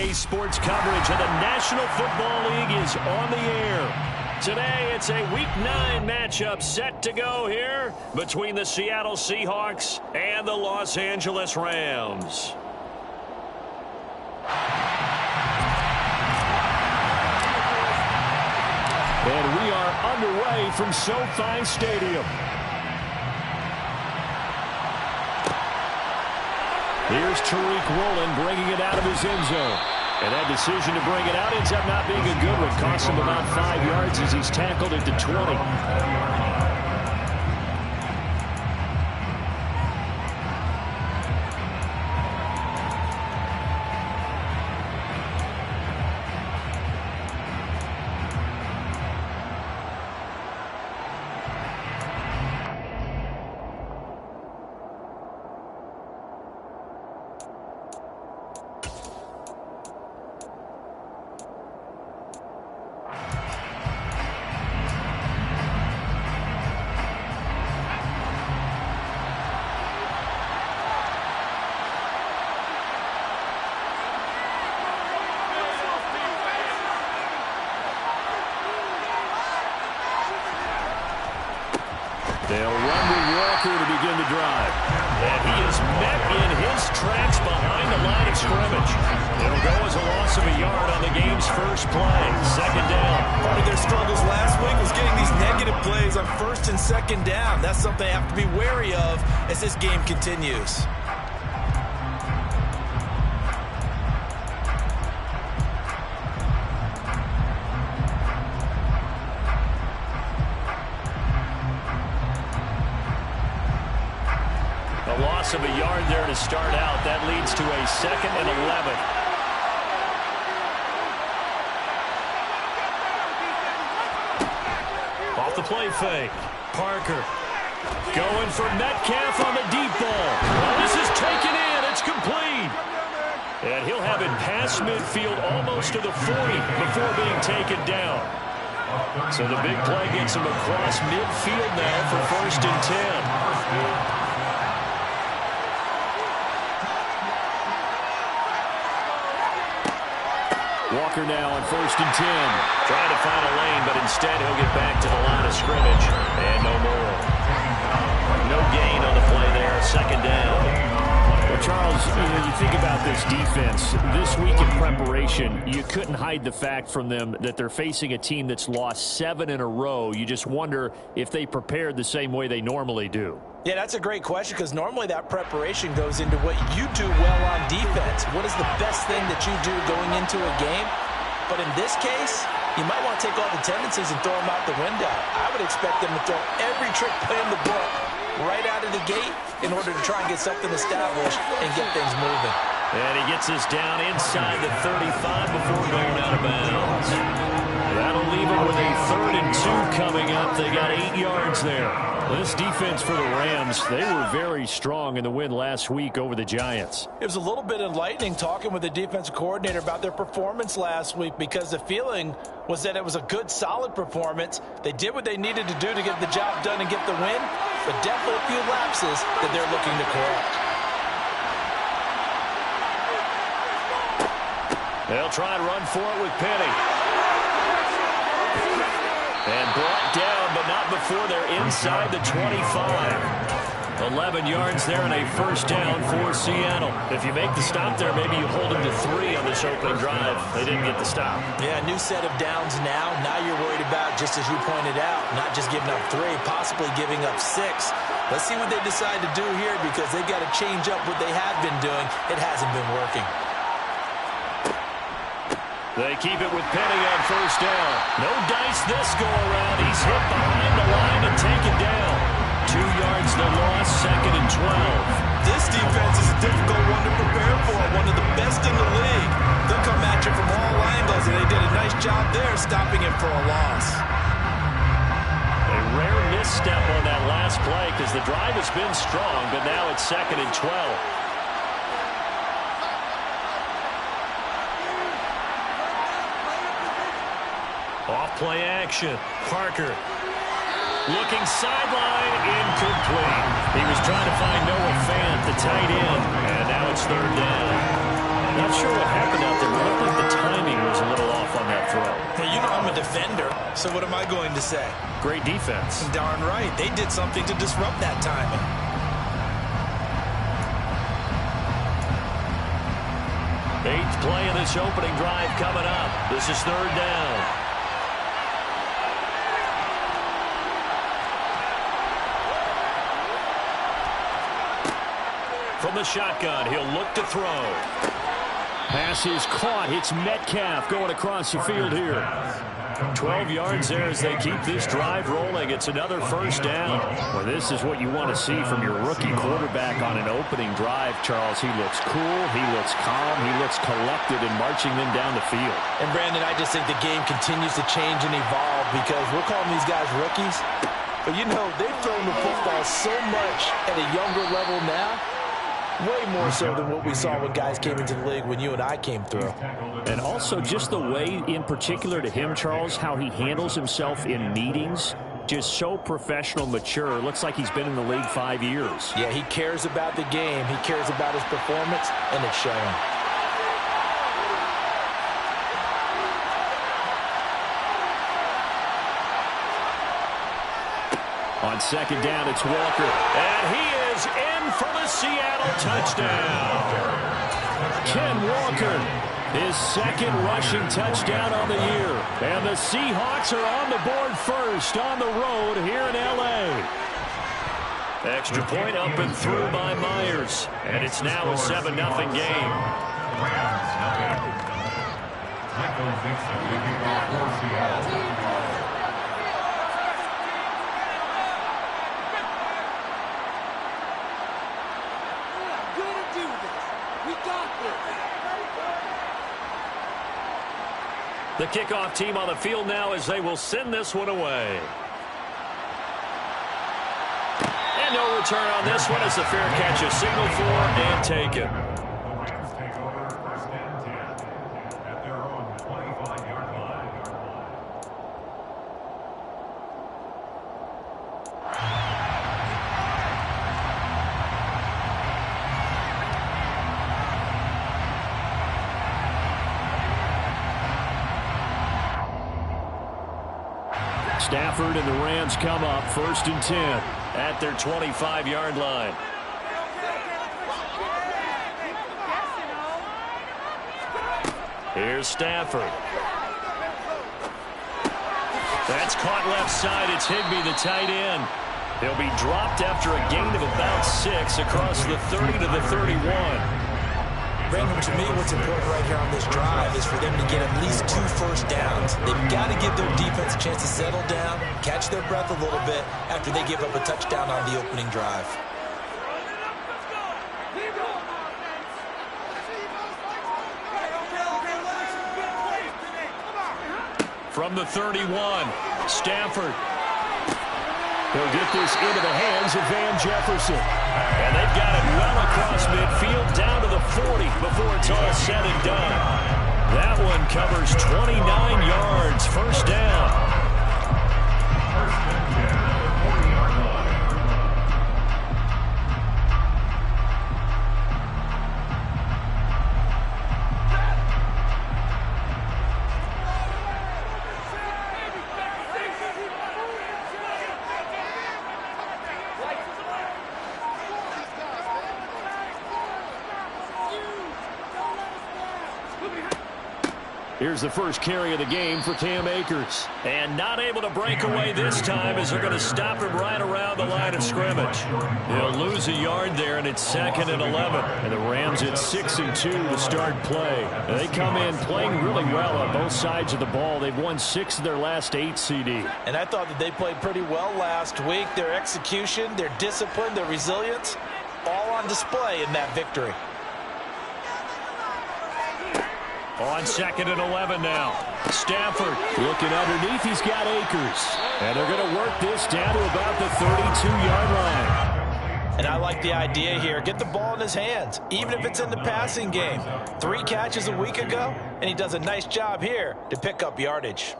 Today's sports coverage of the National Football League is on the air. Today, it's a Week 9 matchup set to go here between the Seattle Seahawks and the Los Angeles Rams. And we are underway from SoFi Stadium. Here's Tariq Woolen bringing it out of his end zone. And that decision to bring it out ends up not being a good one. Costs him about 5 yards as he's tackled at the 20. They'll run with Walker to begin the drive. And he is met in his tracks behind the line of scrimmage. It'll go as a loss of a yard on the game's first play. Second down. Part of their struggles last week was getting these negative plays on first and second down. That's something they have to be wary of as this game continues. Loss of a yard there to start out. That leads to a 2nd and 11. Off the play fake. Parker going for Metcalf on the deep ball. Well, this is taken in. It's complete. And he'll have it past midfield almost to the 40 before being taken down. So the big play gets him across midfield now for 1st and 10. Walker now on 1st and 10. Trying to find a lane, but instead he'll get back to the line of scrimmage. And no more. No gain on the play there. 2nd down. Well, Charles, you think about this defense. This week in preparation, you couldn't hide the fact from them that they're facing a team that's lost 7 in a row. You just wonder if they prepared the same way they normally do. Yeah, that's a great question because normally that preparation goes into what you do well on defense. What is the best thing that you do going into a game? But in this case, you might want to take all the tendencies and throw them out the window. I would expect them to throw every trick play in the book right out of the gate in order to try and get something established and get things moving. And he gets us down inside the 35 before going out of bounds. That'll leave him with a 3rd and 2 coming up. They got 8 yards there. This defense for the Rams, they were very strong in the win last week over the Giants. It was a little bit enlightening talking with the defensive coordinator about their performance last week because the feeling was that it was a good, solid performance. They did what they needed to do to get the job done and get the win, but definitely a few lapses that they're looking to correct. They'll try and run for it with Penny. And brought down, but not before they're inside the 25. 11 yards there and a 1st down for Seattle. If you make the stop there, maybe you hold them to 3 on this opening drive. They didn't get the stop. Yeah, new set of downs now. Now you're worried about, just as you pointed out, not just giving up 3, possibly giving up 6. Let's see what they decide to do here because they've got to change up what they have been doing. It hasn't been working. They keep it with Penny on 1st down. No dice this go-around. He's hit behind the line and taken down. 2 yards the loss, 2nd and 12. This defense is a difficult one to prepare for, one of the best in the league. They'll come at you from all angles, and they did a nice job there stopping him for a loss. A rare misstep on that last play because the drive has been strong, but now it's 2nd and 12. Off-play action. Parker looking sideline, incomplete. He was trying to find Noah Fant, the tight end, and now it's 3rd down. Not sure what happened out there, but it looked like the timing was a little off on that throw. Hey, you know I'm a defender, so what am I going to say? Great defense. Darn right. They did something to disrupt that timing. Eighth play of this opening drive coming up. This is third down. From the shotgun, he'll look to throw. Pass is caught. It's Metcalf going across the field here. 12 yards there as they keep this drive rolling. It's another first down. Well, this is what you want to see from your rookie quarterback on an opening drive, Charles. He looks cool. He looks calm. He looks collected in marching them down the field. And, Brandon, I just think the game continues to change and evolve because we're calling these guys rookies. But, you know, they've thrown the football so much at a younger level now. Way more so than what we saw when guys came into the league when you and I came through. And also just the way, in particular to him, Charles, how he handles himself in meetings. Just so professional, mature. Looks like he's been in the league 5 years. Yeah, he cares about the game. He cares about his performance, and it's showing. On second down, it's Walker. And he is in for the Seattle touchdown. Ken Walker, his second rushing touchdown on the year. And the Seahawks are on the board first on the road here in L.A. Extra point up and through by Myers. And it's now a 7-0 game. The kickoff team on the field now as they will send this one away. And no return on this one as the fair catch is signaled for and taken. Stafford and the Rams come up 1st and 10 at their 25-yard line. Here's Stafford. That's caught left side. It's Higbee, the tight end. He'll be dropped after a gain of about 6 across the 30 to the 31. Brandon, to me, what's important right here on this drive is for them to get at least 2 first downs. They've got to give their defense a chance to settle down, catch their breath a little bit after they give up a touchdown on the opening drive. From the 31, Stafford. He'll get this into the hands of Van Jefferson. And they've got it well across midfield down to the 40 before it's all said and done. That one covers 29 yards. First down. Here's the first carry of the game for Cam Akers. And not able to break away this time as they're going to stop him right around the line of scrimmage. He'll lose a yard there, and it's 2nd and 11. And the Rams at 6 and 2 to start play. They come in playing really well on both sides of the ball. They've won 6 of their last 8 CD. And I thought that they played pretty well last week. Their execution, their discipline, their resilience, all on display in that victory. On 2nd and 11 now. Stafford looking underneath. He's got Akers. And they're going to work this down to about the 32-yard line. And I like the idea here. Get the ball in his hands, even if it's in the passing game. 3 catches a week ago, and he does a nice job here to pick up yardage.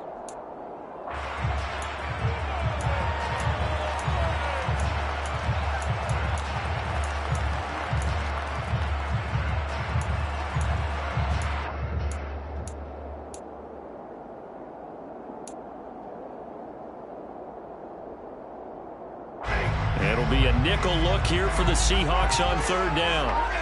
It'll be a nickel look here for the Seahawks on third down.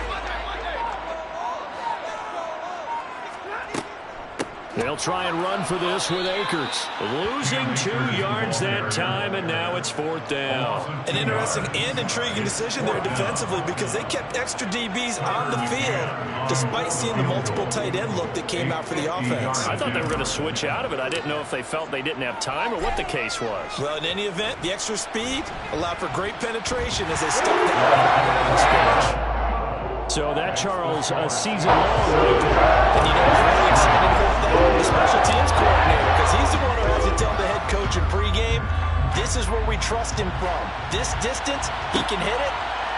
They'll try and run for this with Akers. Losing 2 yards that time, and now it's fourth down. An interesting and intriguing decision there defensively because they kept extra DBs on the field despite seeing the multiple tight end look that came out for the offense. I thought they were going to switch out of it. I didn't know if they felt they didn't have time or what the case was. Well, in any event, the extra speed allowed for great penetration as they stuffed out on the scrimmage. So that, Charles, a season long right there. And you know what's really exciting about that? The special teams coordinator, because he's the one who has to tell the head coach in pregame, this is where we trust him from. This distance, he can hit it,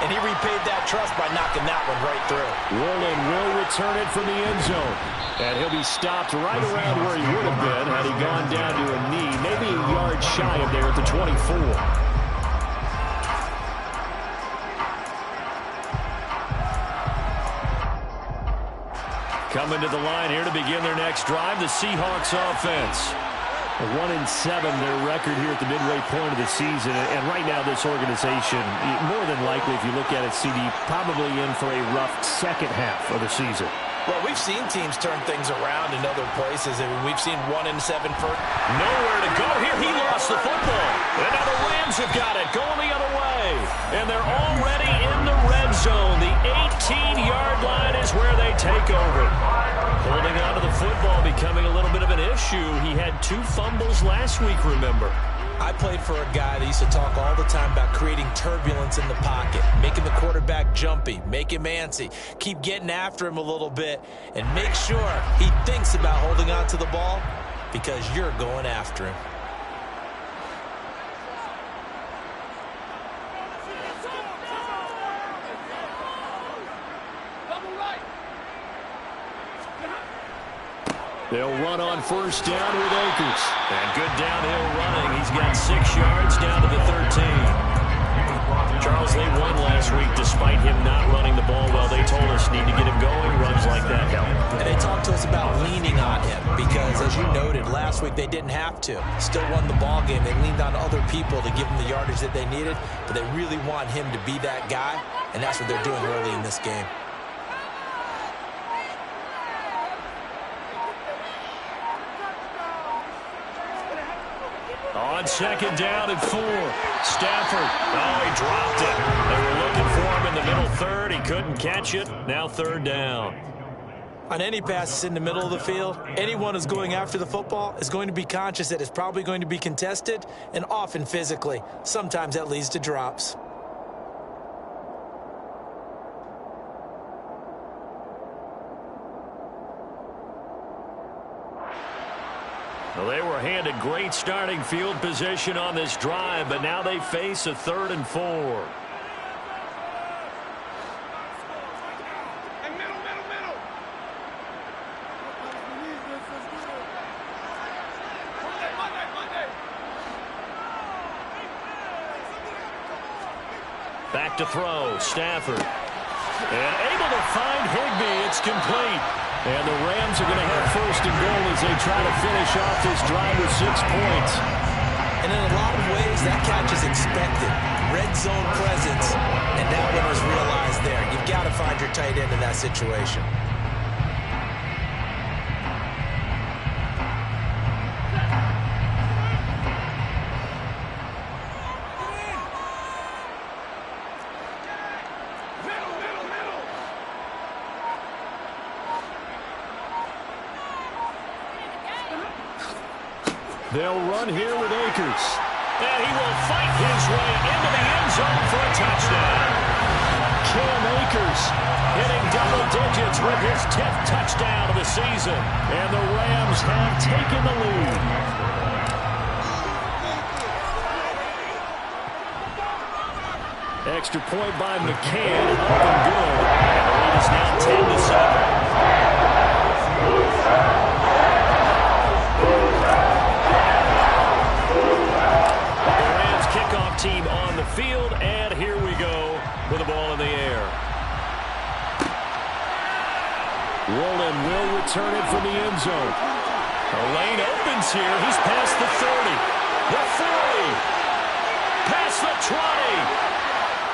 and he repaid that trust by knocking that one right through. Worland will return it from the end zone. And he'll be stopped right around where he would have been had he gone down to a knee, maybe a yard shy of there at the 24. Coming to the line here to begin their next drive, the Seahawks offense. 1-7 their record here at the midway point of the season. And right now this organization, more than likely if you look at it, CD, probably in for a rough second half of the season. Well, we've seen teams turn things around in other places. I mean, we've seen 1-7 for... Nowhere to go here. He lost the football. And now the Rams have got it, going the other way. And they're already in the red zone. The 18-yard line is where they take over. Holding on to the football becoming a little bit of an issue. He had 2 fumbles last week, remember. I played for a guy that used to talk all the time about creating turbulence in the pocket, making the quarterback jumpy, make him antsy, keep getting after him a little bit, and make sure he thinks about holding on to the ball because you're going after him. They'll run on first down with Akers. And good downhill running. He's got 6 yards down to the 13. Charles, they won last week despite him not running the ball well. They told us need to get him going. Runs like that help. And they talked to us about leaning on him because, as you noted, last week they didn't have to. Still won the ball game. They leaned on other people to give them the yardage that they needed, but they really want him to be that guy, and that's what they're doing early in this game. On second down and 4. Stafford. Oh, he dropped it. They were looking for him in the middle third. He couldn't catch it. Now third down. On any passes in the middle of the field, anyone who's going after the football is going to be conscious that it's probably going to be contested and often physically. Sometimes that leads to drops. Well, they were handed great starting field position on this drive, but now they face a 3rd and 4. Back to throw, Stafford. And able to find Higbee. It's complete. And the Rams are going to have first and goal as they try to finish off this drive with 6 points. And in a lot of ways, that catch is expected. Red zone presence, and that one was realized there. You've got to find your tight end in that situation. They'll run here with Akers. And he will fight his way into the end zone for a touchdown. Cam Akers hitting double digits with his 10th touchdown of the season. And the Rams have taken the lead. Extra point by McCann, up and good. And the lead is now 10-7. Team on the field, and here we go with the ball in the air. Worland will return it from the end zone. The lane opens here. He's past the 30, the 40, past the 20,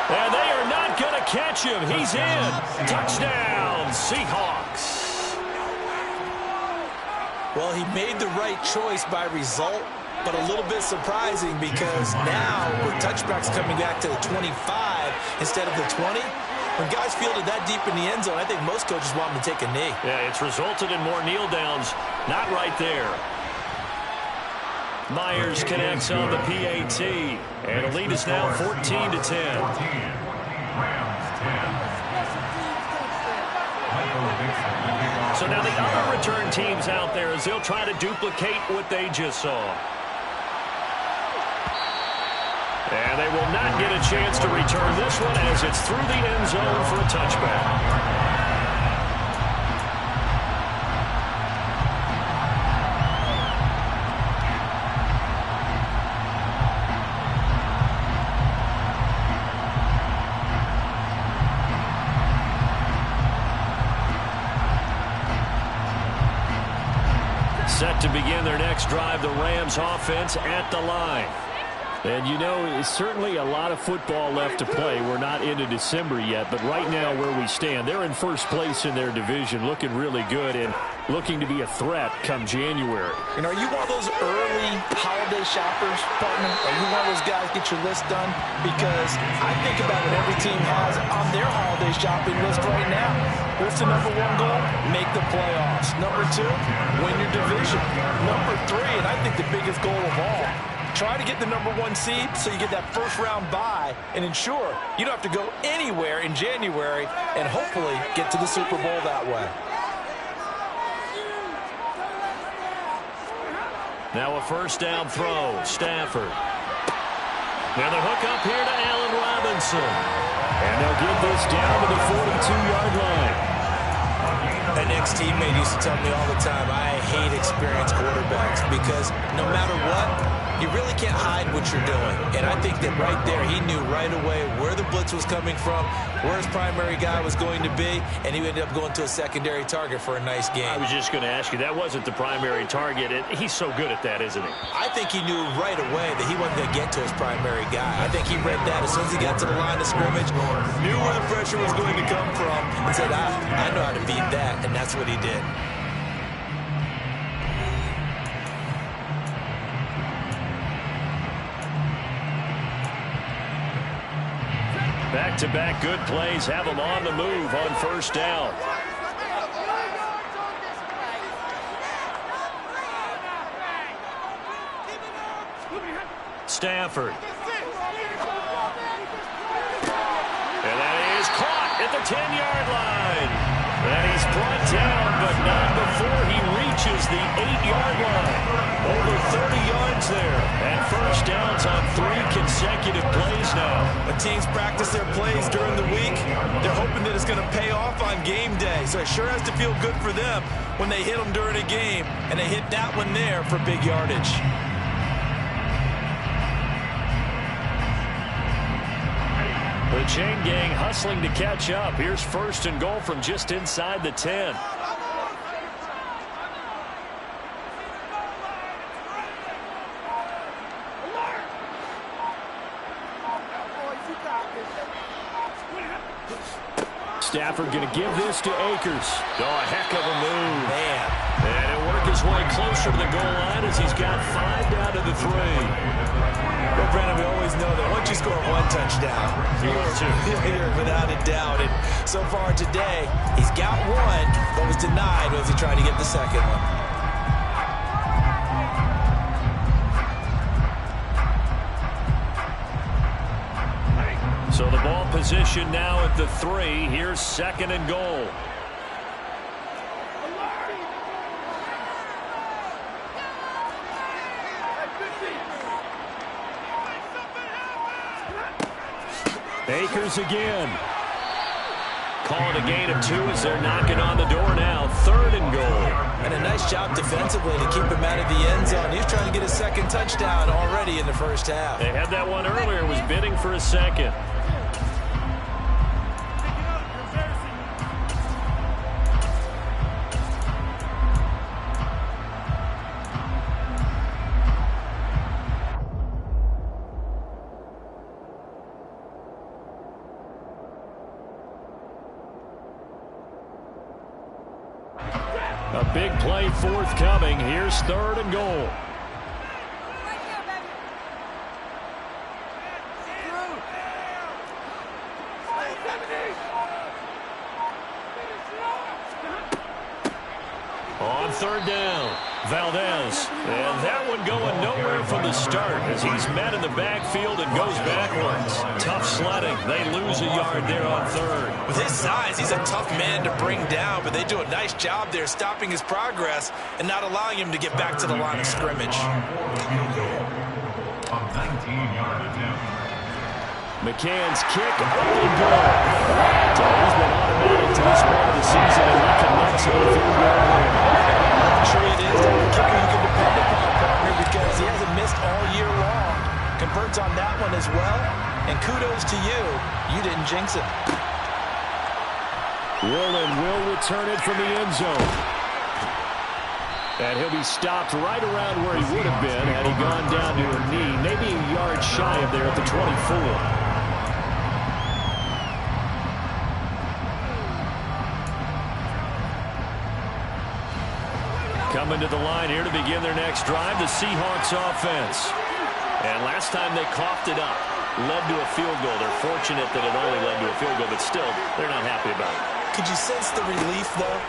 And they are not going to catch him. He's in. Touchdown, Seahawks. Well, he made the right choice by result, but a little bit surprising because now with touchbacks coming back to the 25 instead of the 20, when guys fielded that deep in the end zone, I think most coaches want them to take a knee. Yeah, it's resulted in more kneel downs. Not right there. Myers connects on the PAT, and the lead is now 14-10. So now the other return teams out there as they'll try to duplicate what they just saw. And they will not get a chance to return this one as it's through the end zone for a touchback. Set to begin their next drive, the Rams offense at the line. And, you know, it's certainly a lot of football left to play. We're not into December yet, but right now where we stand, they're in first place in their division, looking really good and looking to be a threat come January. And are you one of those early holiday shoppers, partner? Are you one of those guys get your list done? Because I think about what every team has on their holiday shopping list right now. What's the number one goal? Make the playoffs. Number two, win your division. Number three, and I think the biggest goal of all, try to get the number one seed so you get that first round bye and ensure you don't have to go anywhere in January and hopefully get to the Super Bowl that way. Now a first down throw, Stafford. Now the hook up here to Allen Robinson. And they'll get this down to the 42-yard line. An ex-teammate used to tell me all the time, I hate experienced quarterbacks because no matter what, you really can't hide what you're doing. And I think that right there, he knew right away where the blitz was coming from, where his primary guy was going to be, and he ended up going to a secondary target for a nice game. I was just going to ask you, that wasn't the primary target. He's so good at that, isn't he? I think he knew right away that he wasn't going to get to his primary guy. I think he read that as soon as he got to the line of scrimmage, knew where the pressure was going to come from, and said, I know how to beat that, and that's what he did. Back-to-back good plays have them on the move on first down. Stafford. And that is caught at the 10-yard line. And he's brought down, but not before he reaches the 8-yard line. Over 30 yards there. And first downs on 3 consecutive plays now. When teams practice their plays during the week, they're hoping that it's going to pay off on game day. So it sure has to feel good for them when they hit them during a game. And they hit that one there for big yardage. The chain gang hustling to catch up. Here's first and goal from just inside the 10. Stafford going to give this to Akers. Oh, a heck of a move. Man. And it'll work his way closer to the goal line as he's got 5 down to the 3. Well, Brandon, we always know that once you score one touchdown, you're without a doubt. And so far today, he's got one, but was denied as he tried to get the second one. So the ball position now at the 3. Here's second and goal. Akers again. Call it a gain of 2 as they're knocking on the door now. Third and goal. And a nice job defensively to keep him out of the end zone. He was trying to get a second touchdown already in the first half. They had that one earlier, was bidding for a second. A big play forthcoming. Here's 3rd and goal. On 3rd down, Valdez. And that one going nowhere from the start as he's met in the backfield and goes backwards. Tough sledding. They lose a yard there on 3rd. With his size, he's a tough man to bring down, but they do a nice job there stopping his progress and not allowing him to get back to the line of scrimmage. McCann's kick, early good. He's been automatic to this point of the season, and he connects on 3rd down. Sure it is. The kicker you can depend upon, partner, because he hasn't missed all year long. Converts on that one as well, and kudos to you. You didn't jinx it. Woolen will return it from the end zone. And he'll be stopped right around where he would have been had he gone down to a knee, maybe a yard shy of there at the 24. Coming to the line here to begin their next drive, the Seahawks offense. And last time they coughed it up, led to a field goal. They're fortunate that it only led to a field goal, but still, they're not happy about it. Could you sense the relief, though,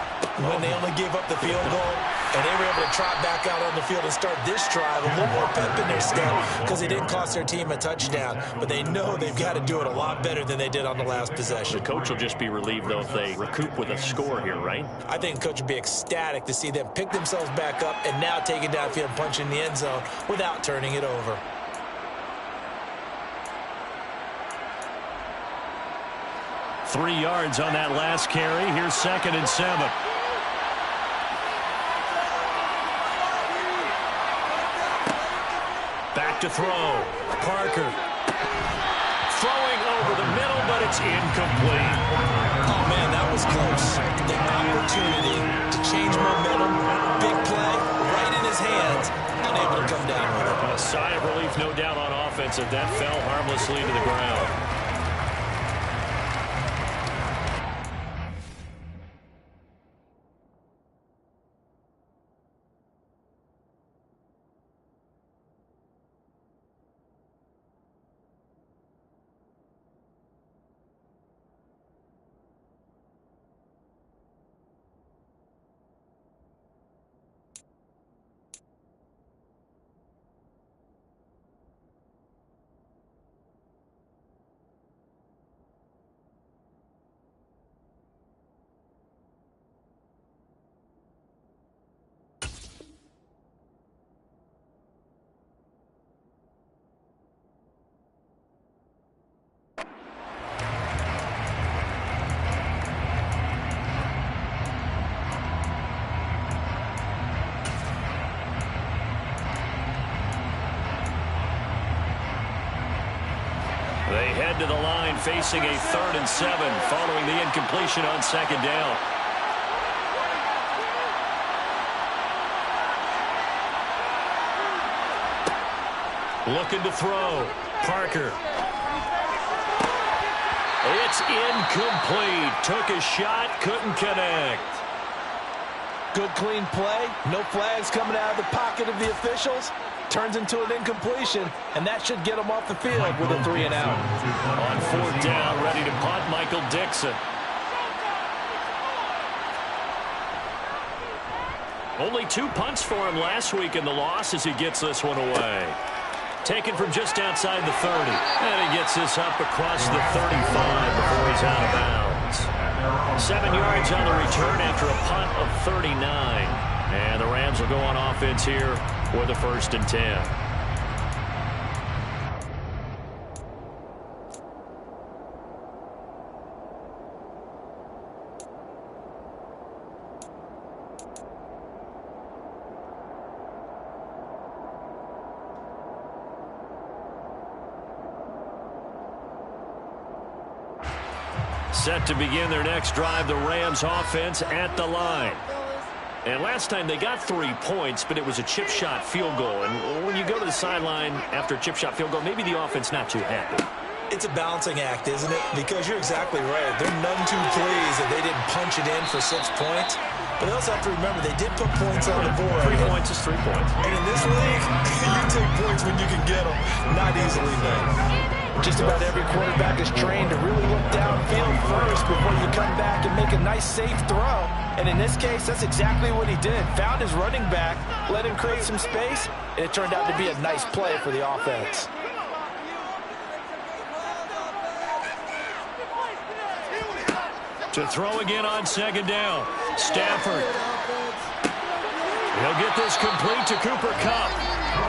when they only gave up the field goal and they were able to trot back out on the field and start this drive? A little more pep in their step because they didn't cost their team a touchdown, but they know they've got to do it a lot better than they did on the last possession. The coach will just be relieved, though, if they recoup with a score here, right? I think the coach would be ecstatic to see them pick themselves back up and now take it downfield and punch in the end zone without turning it over. Three yards on that last carry. Here's 2nd and 7. Back to throw. Parker. Throwing over the middle, but it's incomplete. Oh, man, that was close. The opportunity to change momentum, big play, right in his hands, unable to come down with it. A sigh of relief, no doubt, on offense if that fell harmlessly to the ground. They head to the line facing a 3rd and 7 following the incompletion on 2nd down. Looking to throw. Parker. It's incomplete. Took a shot, couldn't connect. Good clean play. No flags coming out of the pocket of the officials. Turns into an incompletion, and that should get him off the field with a 3 and out. On 4th down, ready to punt, Michael Dixon. Only 2 punts for him last week in the loss as he gets this one away. Taken from just outside the 30. And he gets this up across the 35 before he's out of bounds. 7 yards on the return after a punt of 39. And the Rams will go on offense here with a 1st and 10. Set to begin their next drive, the Rams offense at the line. And last time they got 3 points, but it was a chip shot field goal. And when you go to the sideline after a chip shot field goal, maybe the offense not too happy. It's a balancing act, isn't it? Because you're exactly right. They're none too pleased that they didn't punch it in for 6 points. But they also have to remember they did put points on the board. 3 points is 3 points. And in this league, you take points when you can get them. Not easily done. Just about every quarterback is trained to really look downfield first before you come back and make a nice, safe throw. And in this case, that's exactly what he did. Found his running back, let him create some space, and it turned out to be a nice play for the offense. To throw again on second down. Stafford. He'll get this complete to Cooper Kupp.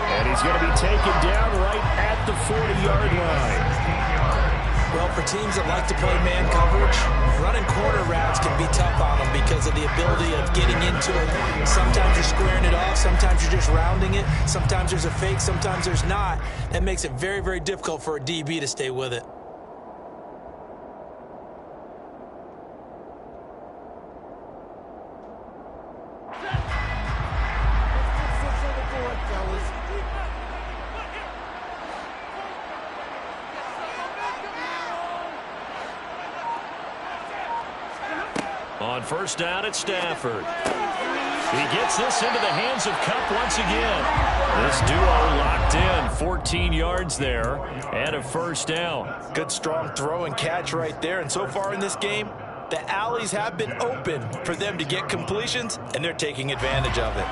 And he's going to be taken down right at the 40-yard line. Well, for teams that like to play man coverage, running corner routes can be tough on them because of the ability of getting into it. Sometimes you're squaring it off. Sometimes you're just rounding it. Sometimes there's a fake. Sometimes there's not. That makes it very, very difficult for a DB to stay with it. On first down at Stafford. He gets this into the hands of Kupp once again. This duo locked in. 14 yards there and a first down. Good strong throw and catch right there. And so far in this game, the alleys have been open for them to get completions, and they're taking advantage of it.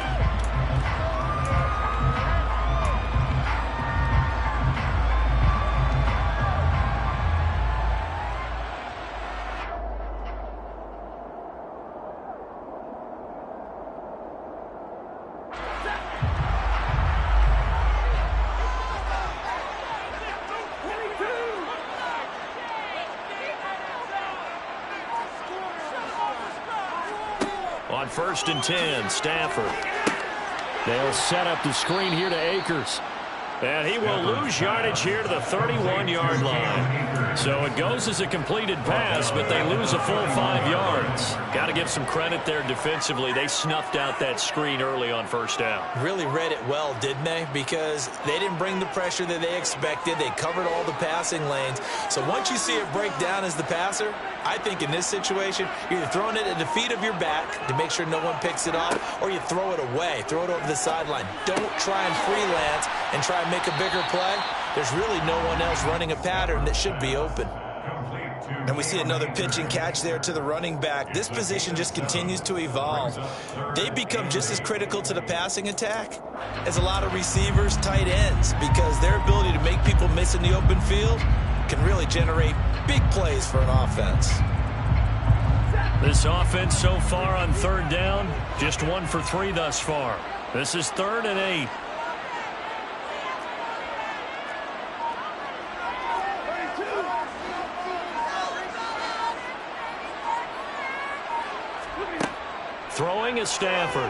On first and 10, Stafford. They'll set up the screen here to Akers. And he will lose yardage here to the 31-yard line. So it goes as a completed pass, but they lose a full 5 yards. Got to give some credit there defensively. They snuffed out that screen early on first down. Really read it well, didn't they? Because they didn't bring the pressure that they expected. They covered all the passing lanes. So once you see it break down as the passer, I think in this situation, you're either throwing it at the feet of your back to make sure no one picks it up, or you throw it away, throw it over the sideline. Don't try and freelance and try and make a bigger play. There's really no one else running a pattern that should be open. And we see another pitch and catch there to the running back. This position just continues to evolve. They become just as critical to the passing attack as a lot of receivers, tight ends, because their ability to make people miss in the open field can really generate big plays for an offense. This offense so far on third down, just 1 for 3 thus far. This is 3rd and 8. Throwing is Stafford.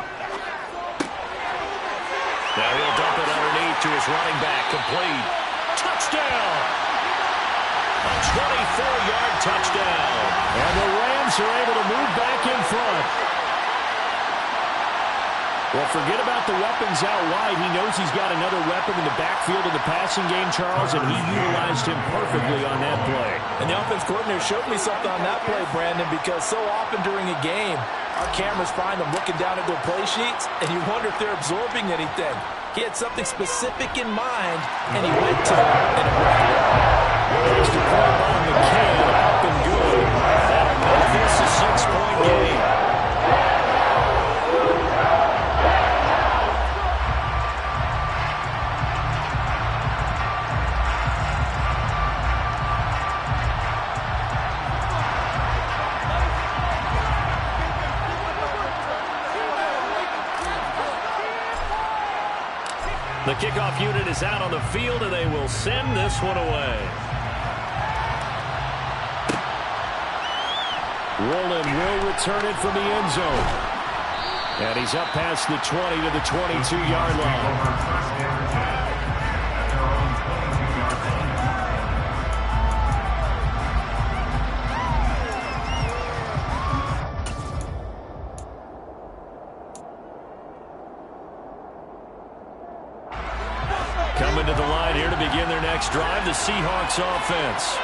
Now he'll dump it underneath to his running back. Complete. Touchdown! A 24-yard touchdown. And the Rams are able to move back in front. Well, forget about the weapons out wide. He knows he's got another weapon in the backfield of the passing game, Charles, and he utilized him perfectly on that play. And the offense coordinator showed me something on that play, Brandon, because so often during a game, our cameras find them looking down at their play sheets, and you wonder if they're absorbing anything. He had something specific in mind, and he went to it, and it worked well. Just a play by McCann, up and good. That'll make this a 6-point game. The kickoff unit is out on the field, and they will send this one away. Rowland will return it from the end zone. And he's up past the 20 to the 22-yard line. Coming to the line here to begin their next drive, the Seahawks offense.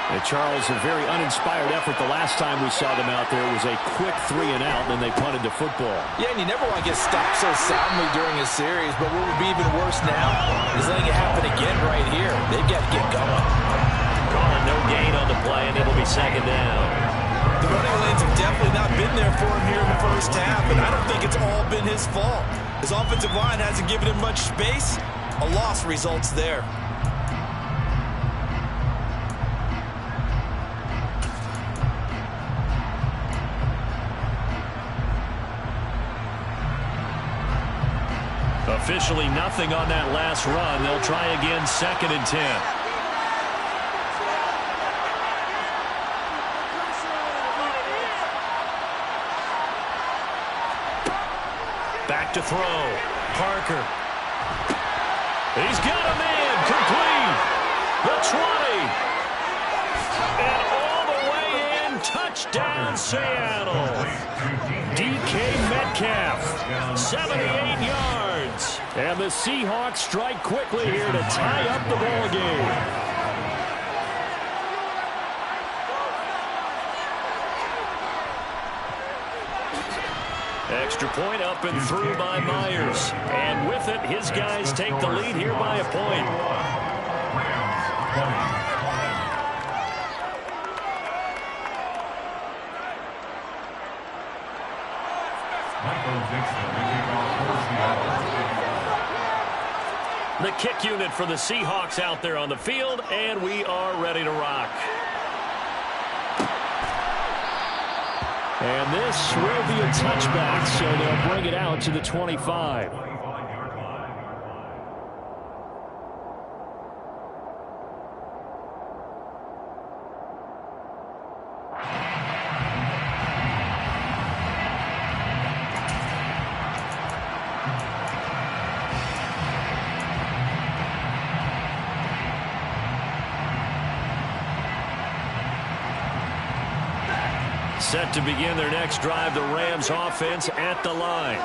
And Charles, a very uninspired effort the last time we saw them out there. It was a quick 3-and-out, and then they punted the football. Yeah, and you never want to get stopped so soundly during a series, but what would be even worse now is letting it happen again right here. They've got to get going. Calling no gain on the play, and it'll be second down. The running lanes have definitely not been there for him here in the first half, and I don't think it's all been his fault. His offensive line hasn't given him much space. A loss results there. Officially nothing on that last run. They'll try again, 2nd and 10. Back to throw. Parker. He's got a man. Complete. The 20. And all the way in. Touchdown, Seattle. DK Metcalf. 78 yards. And the Seahawks strike quickly here to tie up the ball game. Extra point up and through by Myers. And with it, his guys take the lead here by a point. The kick unit for the Seahawks out there on the field, and we are ready to rock. And this will be a touchback, so they'll bring it out to the 25. Set to begin their next drive, the Rams offense at the line.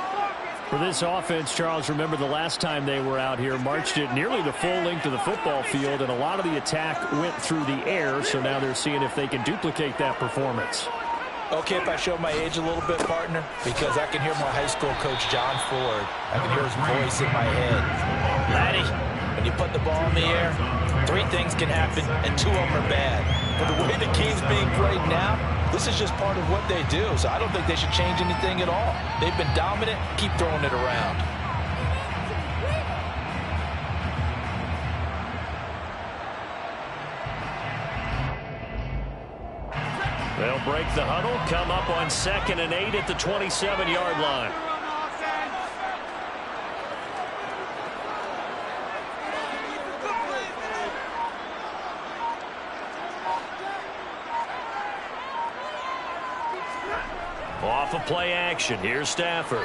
For this offense, Charles, remember the last time they were out here, marched it nearly the full length of the football field, and a lot of the attack went through the air, so now they're seeing if they can duplicate that performance. Okay, if I show my age a little bit, partner, because I can hear my high school coach, John Ford. I can hear his voice in my head. Laddie, when you put the ball in the air, 3 things can happen, and 2 of them are bad. But the way the game's being played now, this is just part of what they do, so I don't think they should change anything at all. They've been dominant. Keep throwing it around. They'll break the huddle, come up on 2nd and 8 at the 27-yard line. Off of play action. Here's Stafford.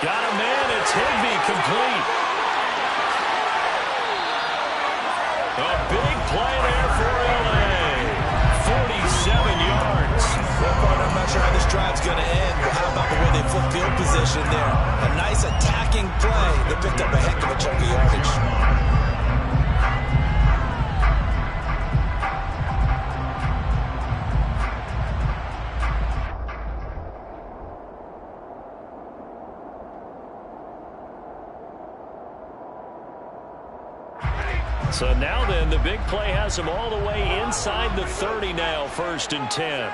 Got a man. It's Higbee, complete. A big play there for LA. 47 yards. Well, partner, I'm not sure how this drive's going to end, but how about the way they flip field position there? A nice attacking play. They picked up a heck of a chunk of yardage. So now then, the big play has them all the way inside the 30 now, 1st and 10.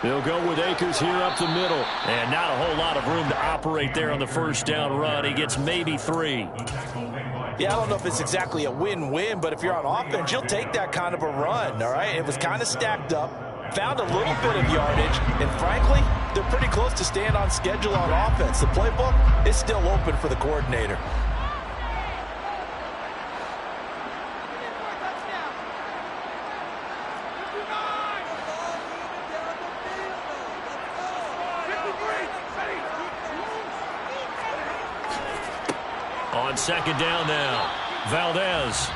They'll go with Akers here up the middle. And not a whole lot of room to operate there on the 1st down run. He gets maybe 3. Yeah, I don't know if it's exactly a win-win, but if you're on offense, you'll take that kind of a run, all right? It was kind of stacked up, found a little bit of yardage, and frankly, they're pretty close to staying on schedule on offense. The playbook is still open for the coordinator. On second down now, Valdez.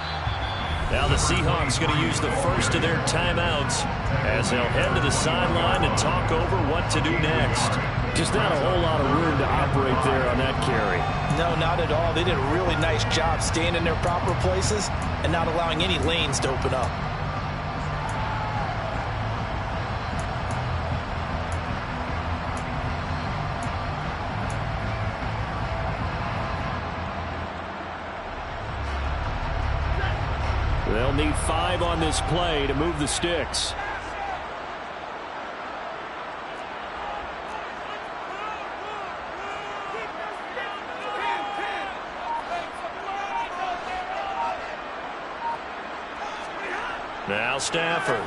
Now the Seahawks going to use the first of their timeouts as they'll head to the sideline and talk over what to do next. Just not a whole lot of room to operate there on that carry. No, not at all. They did a really nice job staying in their proper places and not allowing any lanes to open up. They'll need 5 on this play to move the sticks. Now Stafford.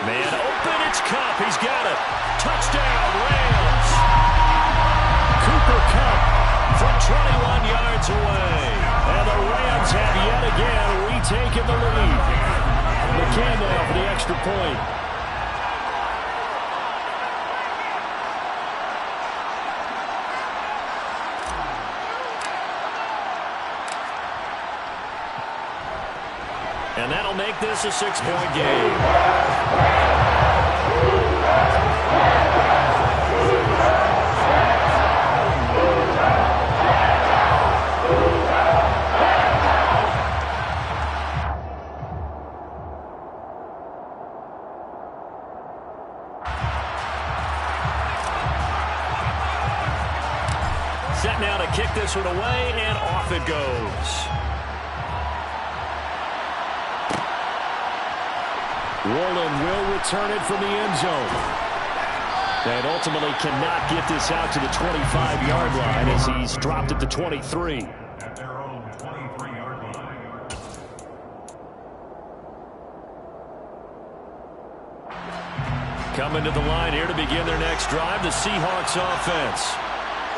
Man open, it's Kupp. He's got it. Touchdown, Rams. Cooper Kupp from 21 yards away. And the Rams have yet again retaken the lead. McCann now for the extra point. And that'll make this a 6-point game. Set now to kick this one away, and off it goes. Warland will return it from the end zone. And ultimately cannot get this out to the 25-yard line as he's dropped at the 23. At their own 23-yard line. Coming to the line here to begin their next drive, the Seahawks offense.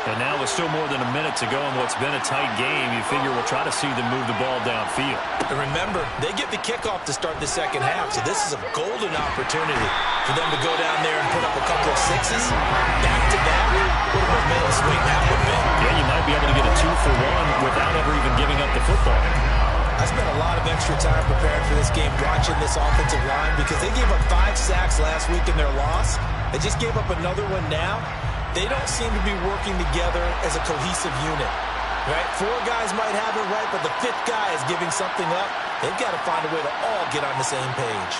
And now with still more than a minute to go in what's been a tight game, you figure we'll try to see them move the ball downfield. And remember, they get the kickoff to start the second half, so this is a golden opportunity for them to go down there and put up a couple of sixes. Back-to-back, what a momentum swing that would be. Yeah, you might be able to get a 2-for-1 without ever even giving up the football. I spent a lot of extra time preparing for this game, watching this offensive line, because they gave up 5 sacks last week in their loss. They just gave up another one now. They don't seem to be working together as a cohesive unit. Right? 4 guys might have it right, but the 5th guy is giving something up. They've got to find a way to all get on the same page.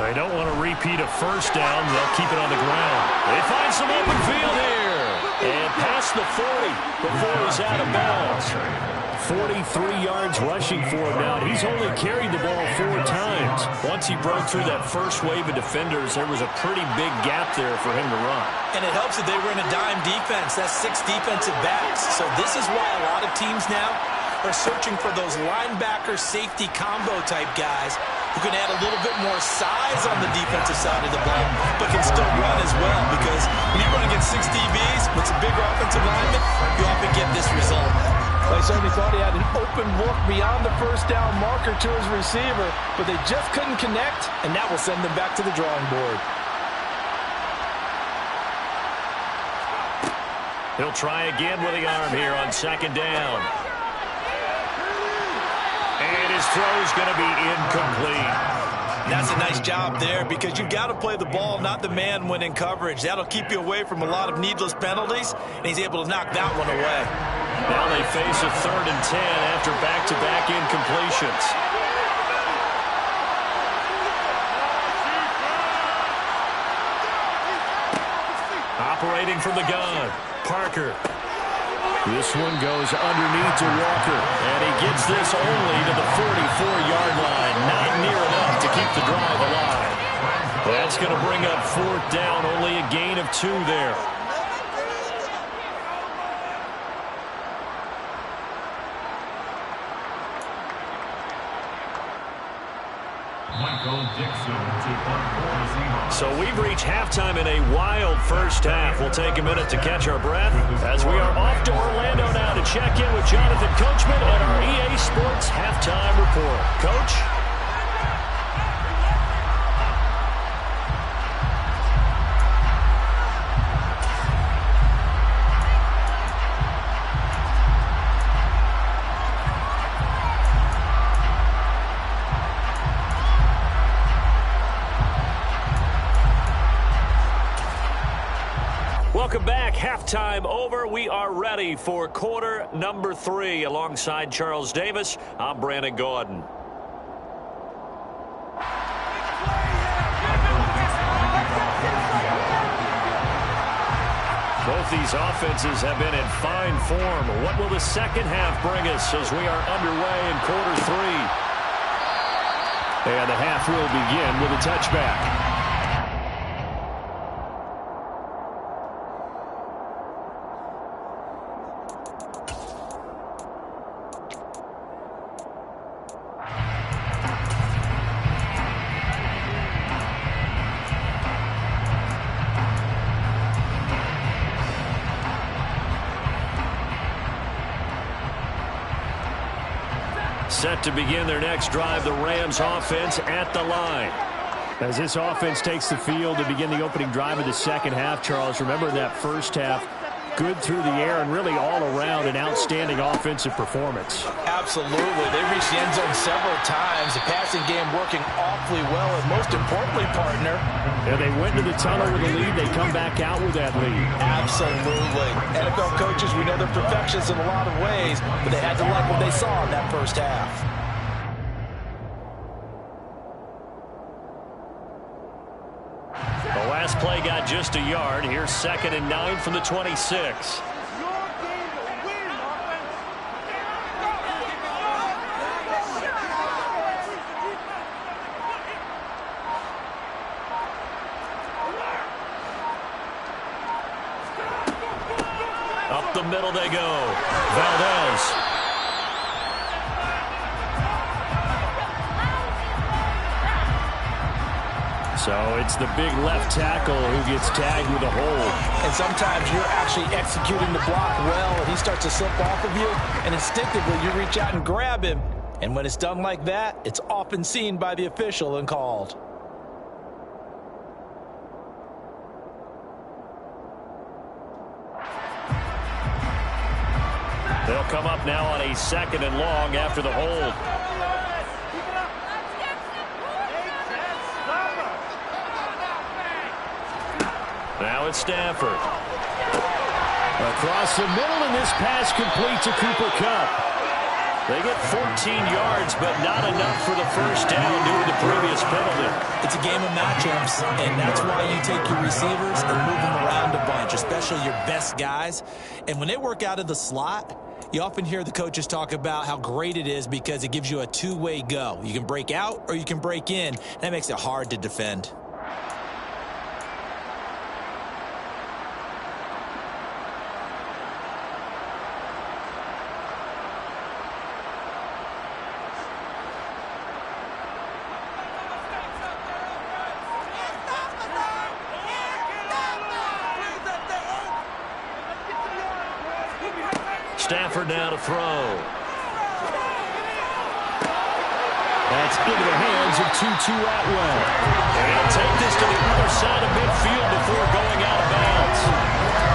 They don't want to repeat a first down. They'll keep it on the ground. They find some open field here. And past the 40 before he's out of bounds. 43 yards rushing for him now. He's only carried the ball 4 times. Once he broke through that first wave of defenders, there was a pretty big gap there for him to run. And it helps that they were in a dime defense. That's 6 defensive backs. So this is why a lot of teams now are searching for those linebacker safety combo type guys who can add a little bit more size on the defensive side of the ball, but can still run as well, because when you run against 6 DBs with some bigger offensive linemen, you often get this result. They certainly thought he had an open look beyond the first down marker to his receiver, but they just couldn't connect, and that will send them back to the drawing board. He'll try again with the arm here on second down. And his throw's going to be incomplete. That's a nice job there, because you've got to play the ball, not the man when in coverage. That'll keep you away from a lot of needless penalties, and he's able to knock that one away. Now they face a 3rd and 10 after back-to-back incompletions. Operating from the gun, Parker. This one goes underneath to Walker. And he gets this only to the 44-yard line. Not near enough to keep the drive alive. That's going to bring up 4th down. Only a gain of 2 there. So we've reached halftime in a wild first half. We'll take a minute to catch our breath as we are off to Orlando now to check in with Jonathan Coachman and our EA Sports Halftime Report. Coach? Welcome back. Halftime over. We are ready for quarter number 3. Alongside Charles Davis, I'm Brandon Gaudin. Both these offenses have been in fine form. What will the second half bring us as we are underway in quarter 3? And the half will begin with a touchback. Set to begin their next drive, the Rams offense at the line. As this offense takes the field to begin the opening drive of the second half, Charles, remember that first half, good through the air and really all around an outstanding offensive performance. Absolutely. They reached the end zone several times. The passing game working awfully well, and most importantly, partner, and they went to the tunnel with a lead. They come back out with that lead. Absolutely. NFL coaches, we know they're perfectionists in a lot of ways, but they had to like what they saw in that first half. The last play got just a yard. Here's 2nd and 9 from the 26. Up the middle they go. Valdez. So it's the big left tackle who gets tagged with a hold. And sometimes you're actually executing the block well, and he starts to slip off of you, and instinctively you reach out and grab him. And when it's done like that, it's often seen by the official and called. They'll come up now on a 2nd and long after the hold. Now it's Stafford. Across the middle, and this pass complete to Cooper Kupp. They get 14 yards, but not enough for the first down due to the previous penalty. It's a game of matchups, and that's why you take your receivers and move them around a bunch, especially your best guys. And when they work out of the slot, you often hear the coaches talk about how great it is because it gives you a two-way go. You can break out or you can break in. That makes it hard to defend. Stafford now to throw. That's into the hands of Tutu Atwell. And he'll take this to the other side of midfield before going out of bounds.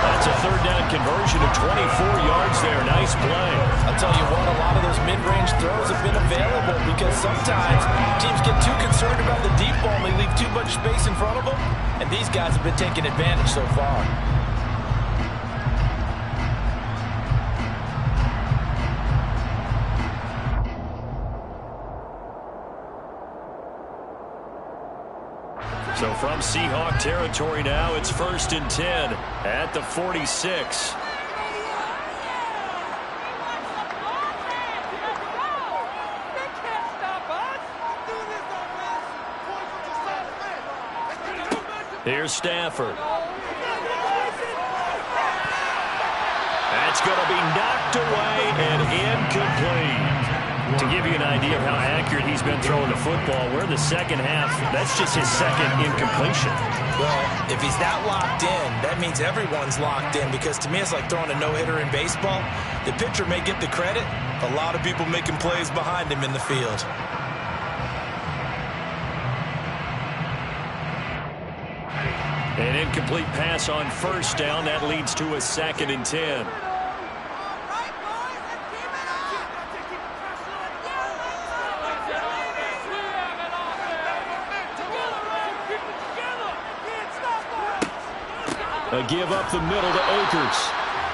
That's a 3rd down conversion of 24 yards there. Nice play. I'll tell you what, a lot of those mid-range throws have been available because sometimes teams get too concerned about the deep ball and they leave too much space in front of them. And these guys have been taking advantage so far. So from Seahawk territory now, it's 1st and 10 at the 46. Here's Stafford. That's going to be knocked away and incomplete. To give you an idea of how accurate he's been throwing the football, we're in the second half. That's just his 2nd incompletion. Well, if he's that locked in, that means everyone's locked in because to me it's like throwing a no-hitter in baseball. The pitcher may get the credit, a lot of people making plays behind him in the field. An incomplete pass on 1st down. That leads to a 2nd and 10. A give up the middle to Akers.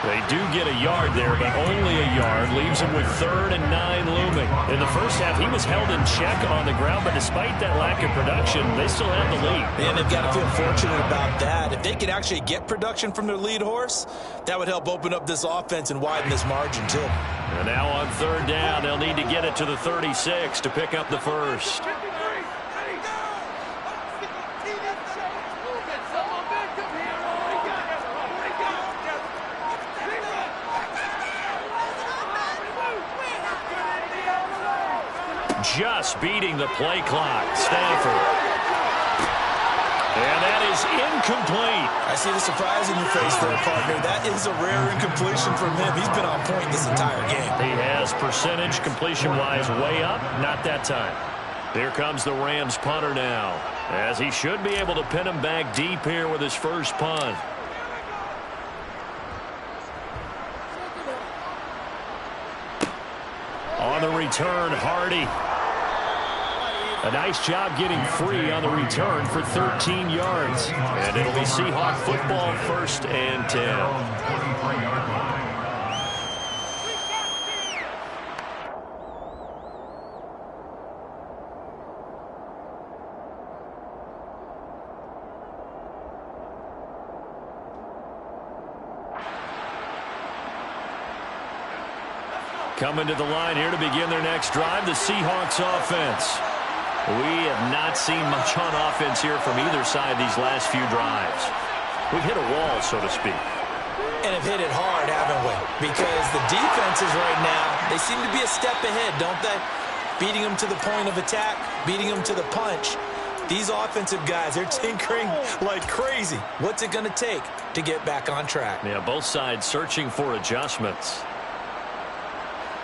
They do get a yard there, but only a yard. Leaves him with 3rd and 9 looming. In the first half, he was held in check on the ground, but despite that lack of production, they still have the lead. And they've got to feel fortunate about that. If they could actually get production from their lead horse, that would help open up this offense and widen this margin, too. And now on 3rd down, they'll need to get it to the 36 to pick up the first. Just beating the play clock. Stafford. And that is incomplete. I see the surprise in your face there, partner. That is a rare incompletion from him. He's been on point this entire game. He has percentage completion-wise way up. Not that time. Here comes the Rams punter now, as he should be able to pin him back deep here with his first punt. On the return, Hardy. A nice job getting free on the return for 13 yards. And it'll be Seahawk football, 1st and 10. Coming to the line here to begin their next drive, the Seahawks offense. We have not seen much on offense here from either side these last few drives. We've hit a wall, so to speak. And have hit it hard, haven't we? Because the defenses right now, they seem to be a step ahead, don't they? Beating them to the point of attack, beating them to the punch. These offensive guys, they're tinkering like crazy. What's it going to take to get back on track? Yeah, both sides searching for adjustments.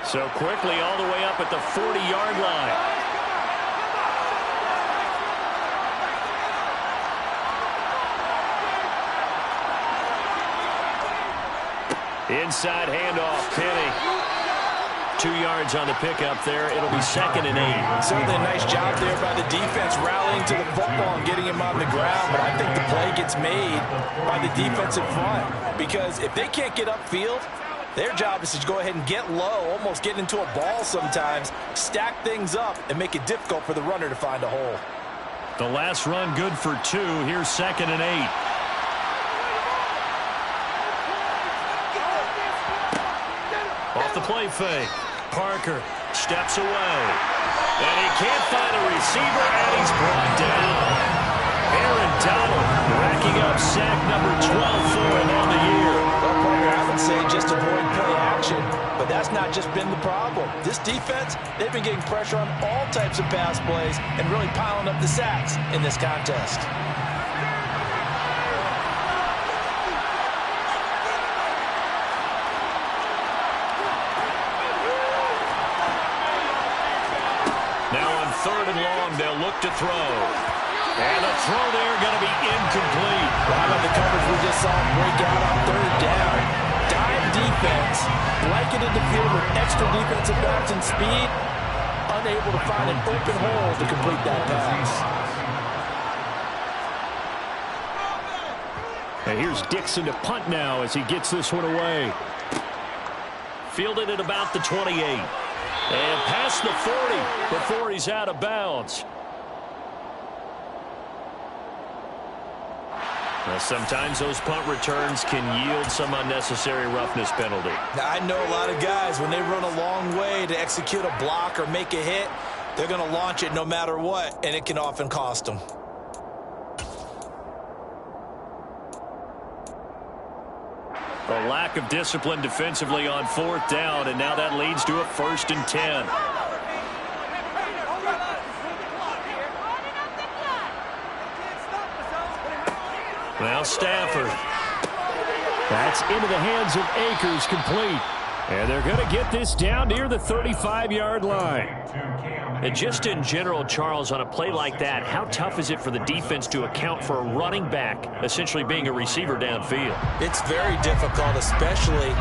So quickly all the way up at the 40-yard line. Inside handoff, Penny. 2 yards on the pickup there. It'll be 2nd and 8. Certainly a nice job there by the defense rallying to the football and getting him on the ground. But I think the play gets made by the defensive front. Because if they can't get upfield, their job is to go ahead and get low, almost get into a ball sometimes, stack things up, and make it difficult for the runner to find a hole. The last run good for 2. Here's 2nd and 8. Off the play fake. Parker steps away. And he can't find a receiver, and he's brought down. Aaron Donald racking up sack number 12 for him on the year. Well, partner, I would say just avoid play action, but that's not just been the problem. This defense, they've been getting pressure on all types of pass plays and really piling up the sacks in this contest. Now on 3rd and long, they'll look to throw. And the throw there going to be incomplete. Right on the coverage we just saw him break out on 3rd down. Dime defense, blanketed the field with extra defensive backs and speed, unable to find an open hole to complete that pass. And here's Dixon to punt now as he gets this one away. Fielded at about the 28. And past the 40 before he's out of bounds. Now, sometimes those punt returns can yield some unnecessary roughness penalty. Now, I know a lot of guys, when they run a long way to execute a block or make a hit, they're going to launch it no matter what, and it can often cost them. A lack of discipline defensively on 4th down, and now that leads to a 1st and 10. Now Stafford. That's into the hands of Akers, complete. And they're going to get this down near the 35-yard line. And just in general, Charles, on a play like that, how tough is it for the defense to account for a running back essentially being a receiver downfield? It's very difficult, especially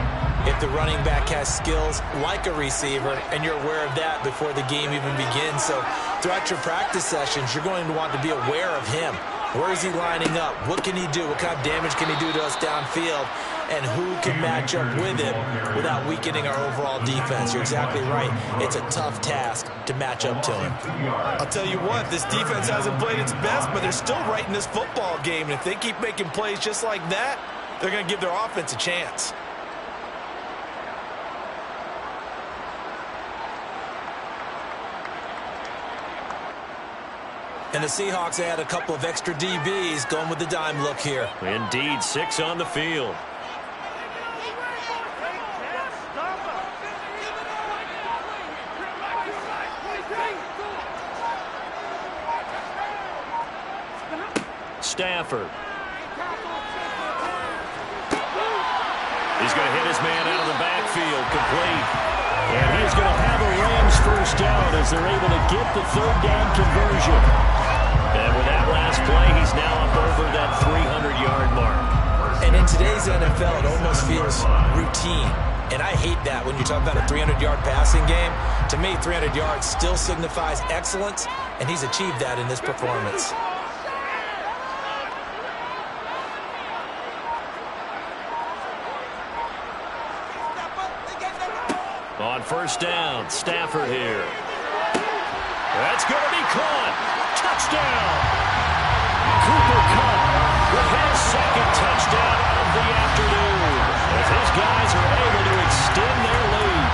if the running back has skills like a receiver, and you're aware of that before the game even begins. So throughout your practice sessions, you're going to want to be aware of him. Where is he lining up? What can he do? What kind of damage can he do to us downfield? And who can match up with him without weakening our overall defense? You're exactly right. It's a tough task to match up to him. I'll tell you what, this defense hasn't played its best, but they're still right in this football game. And if they keep making plays just like that, they're going to give their offense a chance. And the Seahawks add a couple of extra DBs going with the dime look here. Indeed, 6 on the field. Stafford. He's going to hit his man out of the backfield, complete. And he's going to have a Rams first down as they're able to get the third down conversion. And with that last play, he's now up over that 300-yard mark. And in today's NFL, it almost feels routine. And I hate that when you talk about a 300-yard passing game. To me, 300 yards still signifies excellence, and he's achieved that in this performance. On first down, Stafford here. That's going to be caught. Touchdown. Cooper Kupp with his second touchdown of the afternoon, as his guys are able to extend their lead.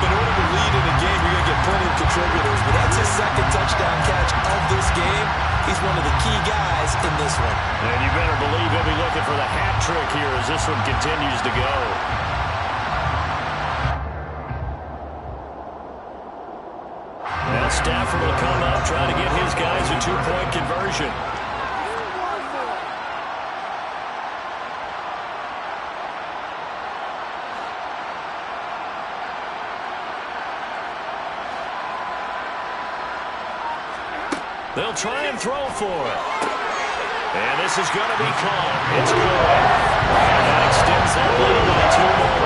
In order to lead in a game, you're going to get plenty of contributors, but that's his second touchdown catch of this game. He's one of the key guys in this one. And you better believe he'll be looking for the hat trick here as this one continues to go. Now Stafford will come up, trying to get his guys a two-point conversion. They'll try and throw for it. And this is going to be caught. It's good. And that extends that lead by 2 more.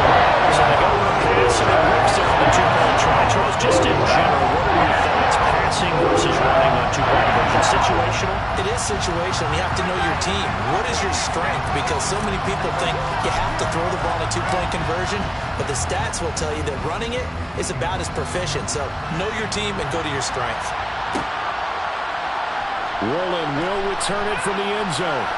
So they go with a pass and it works there on the two-point try. Charles, just in general, what are your thoughts? Passing versus running on two-point conversion. Situational? It is situational. You have to know your team. What is your strength? Because so many people think you have to throw the ball in a two-point conversion, but the stats will tell you that running it is about as proficient. So know your team and go to your strength. Woolen will return it from the end zone.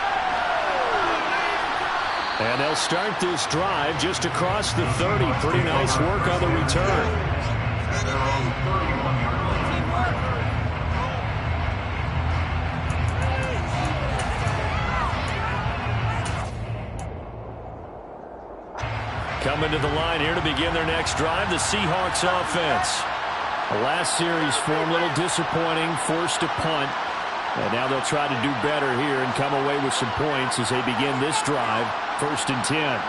And they'll start this drive just across the 30. Pretty nice work on the return. Coming to the line here to begin their next drive, the Seahawks offense. The last series for them, a little disappointing, forced a punt. And now they'll try to do better here and come away with some points as they begin this drive, 1st and 10.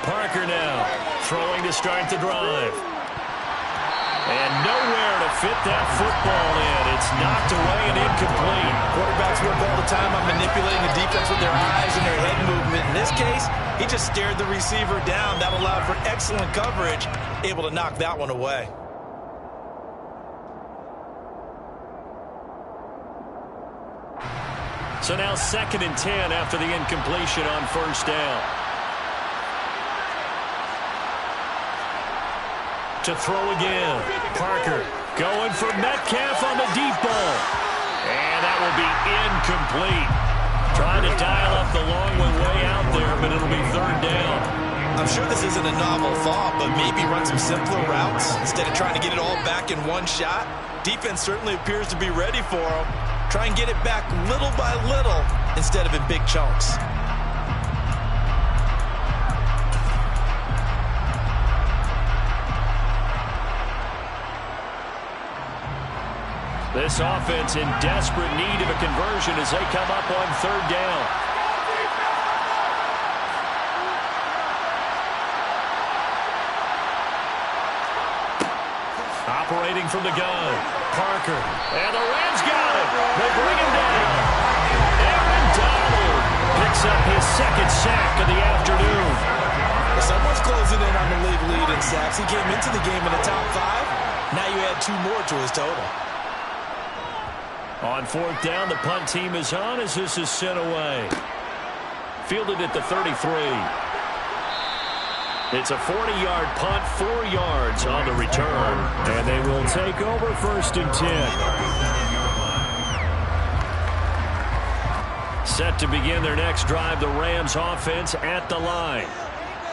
Parker now throwing to start the drive. And nowhere to fit that football in. It's knocked away and incomplete. Quarterbacks work all the time on manipulating the defense with their eyes and their head movement. In this case, he just stared the receiver down. That allowed for excellent coverage, able to knock that one away. So now 2nd and 10 after the incompletion on first down. To throw again. Parker going for Metcalf on the deep ball. And that will be incomplete. Trying to dial up the long one way out there, but it'll be 3rd down. I'm sure this isn't a novel thought, but maybe run some simpler routes instead of trying to get it all back in one shot. Defense certainly appears to be ready for him. Try and get it back little by little instead of in big chunks. This offense in desperate need of a conversion as they come up on 3rd down. Operating from the gun, Parker. And the Rams got him. They bring him down. Aaron Donald picks up his second sack of the afternoon. Someone's closing in on the league lead in sacks. He came into the game in the top 5. Now you add 2 more to his total. On fourth down, the punt team is on as this is sent away. Fielded at the 33. It's a 40-yard punt, 4 yards on the return. And they will take over 1st and 10. Set to begin their next drive, the Rams offense at the line.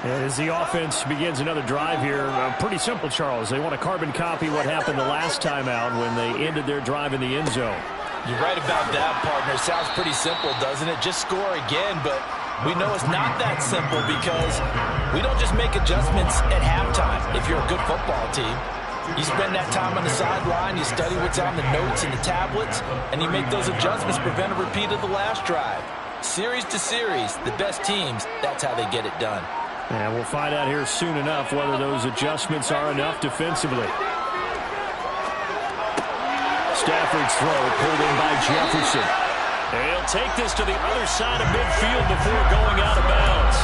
As the offense begins another drive here, pretty simple, Charles. They want to carbon copy what happened the last time out when they ended their drive in the end zone. You're right about that, partner. Sounds pretty simple, doesn't it? Just score again, but we know it's not that simple because we don't just make adjustments at halftime if you're a good football team. You spend that time on the sideline, you study what's on the notes and the tablets, and you make those adjustments to prevent a repeat of the last drive. Series to series, the best teams, that's how they get it done. And we'll find out here soon enough whether those adjustments are enough defensively. Stafford's throw pulled in by Jefferson. He'll take this to the other side of midfield before going out of bounds.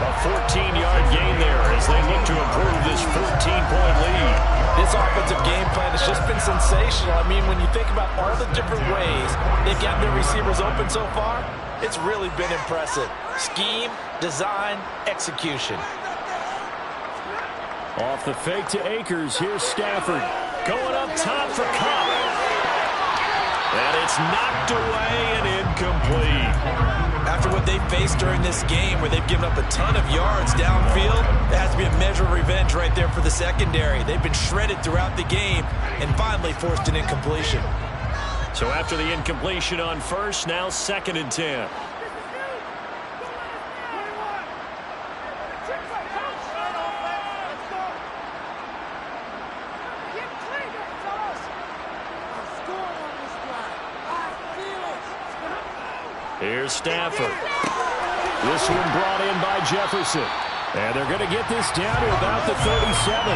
A 14-yard gain there as they look to improve this 14-point lead. This offensive game plan has just been sensational. I mean, when you think about all the different ways they've got their receivers open so far, it's really been impressive. Scheme, design, execution. Off the fake to Akers. Here's Stafford. Going up top for Cup. And it's knocked away and incomplete. After what they faced during this game where they've given up a ton of yards downfield, there has to be a measure of revenge right there for the secondary. They've been shredded throughout the game and finally forced an incompletion. So after the incompletion on first, now 2nd and 10. Here's Stafford. This one brought in by Jefferson. And they're going to get this down to about the 37.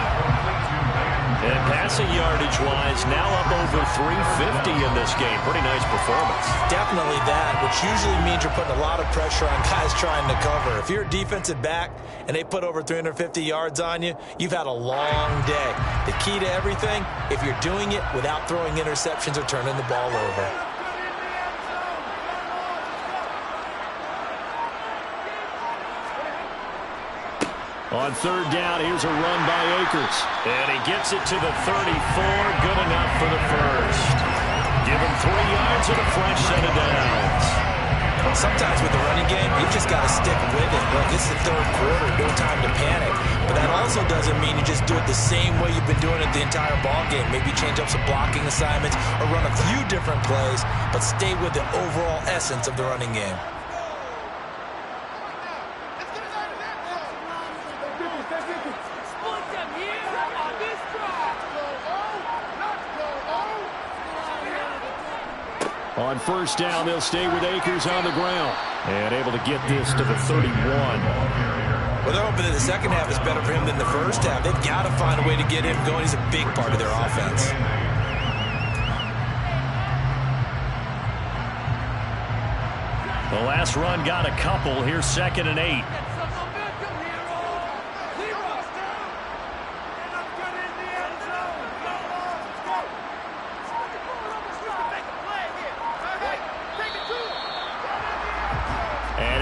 And passing yardage-wise, now up over 350 in this game. Pretty nice performance. Definitely that, which usually means you're putting a lot of pressure on guys trying to cover. If you're a defensive back and they put over 350 yards on you, you've had a long day. The key to everything, if you're doing it without throwing interceptions or turning the ball over. On 3rd down, here's a run by Akers. And he gets it to the 34. Good enough for the first. Give him 3 yards and a fresh set of downs. Sometimes with the running game, you just got to stick with it. Look, this is the 3rd quarter, no time to panic. But that also doesn't mean you just do it the same way you've been doing it the entire ball game. Maybe change up some blocking assignments or run a few different plays, but stay with the overall essence of the running game. On 1st down, they'll stay with Akers on the ground. And able to get this to the 31. Well, they're hoping that the second half is better for him than the first half. They've got to find a way to get him going. He's a big part of their offense. The last run got a couple. Here's 2nd and 8.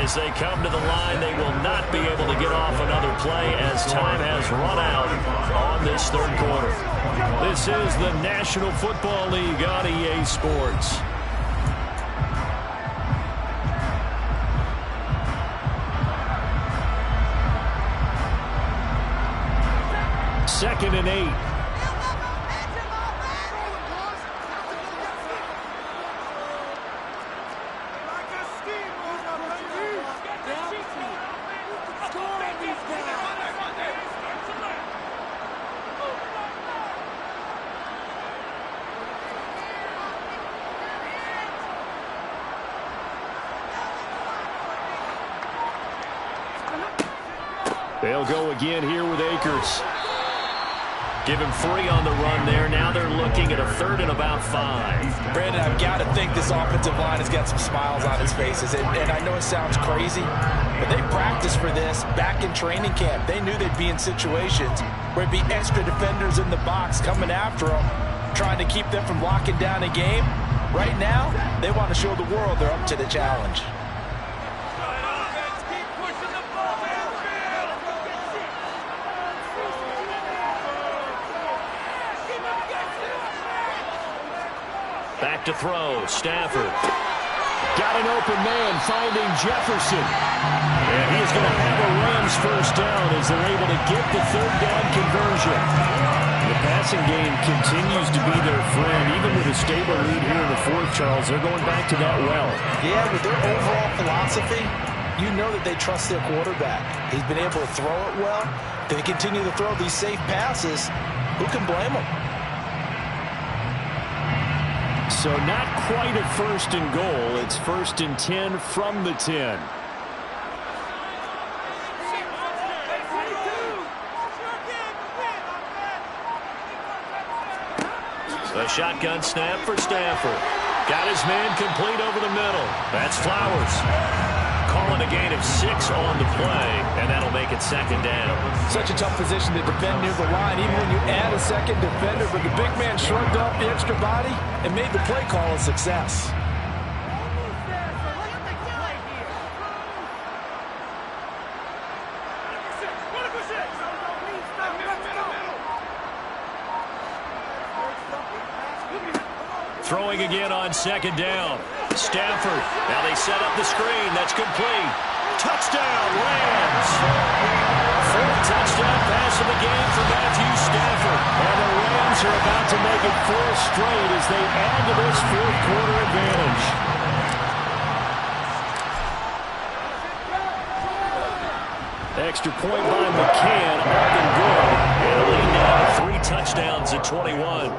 As they come to the line, they will not be able to get off another play as time has run out on this 3rd quarter. This is the National Football League on EA Sports. Second and 8. They'll go again here with Akers. Give him 3 on the run there. Now they're looking at a 3rd and about 5. Brandon, I've got to think this offensive line has got some smiles on its faces. And I know it sounds crazy, but they practiced for this back in training camp. They knew they'd be in situations where it'd be extra defenders in the box coming after them, trying to keep them from locking down a game. Right now, they want to show the world they're up to the challenge. Back to throw. Stafford. Got an open man finding Jefferson. And he's going to have a Rams first down as they're able to get the 3rd down conversion. The passing game continues to be their friend. Even with a stable lead here in the 4th, Charles, they're going back to that well. Yeah, with their overall philosophy, you know that they trust their quarterback. He's been able to throw it well. They continue to throw these safe passes. Who can blame them? So not quite a 1st and goal. It's 1st and 10 from the 10. A shotgun snap for Stafford. Got his man complete over the middle. That's Flowers. Calling a gain of 6 on the play, and that'll make it 2nd down. Such a tough position to defend near the line, even when you add a second defender, but the big man shrugged off the extra body and made the play call a success. Throwing again on 2nd down. Stafford. Now they set up the screen. That's complete. Touchdown, Rams. 4th touchdown pass of the game for Matthew Stafford. And the Rams are about to make it 4 straight as they add to this 4th quarter advantage. Extra point by McCann, up and good. And a lead now, 3 touchdowns at 21.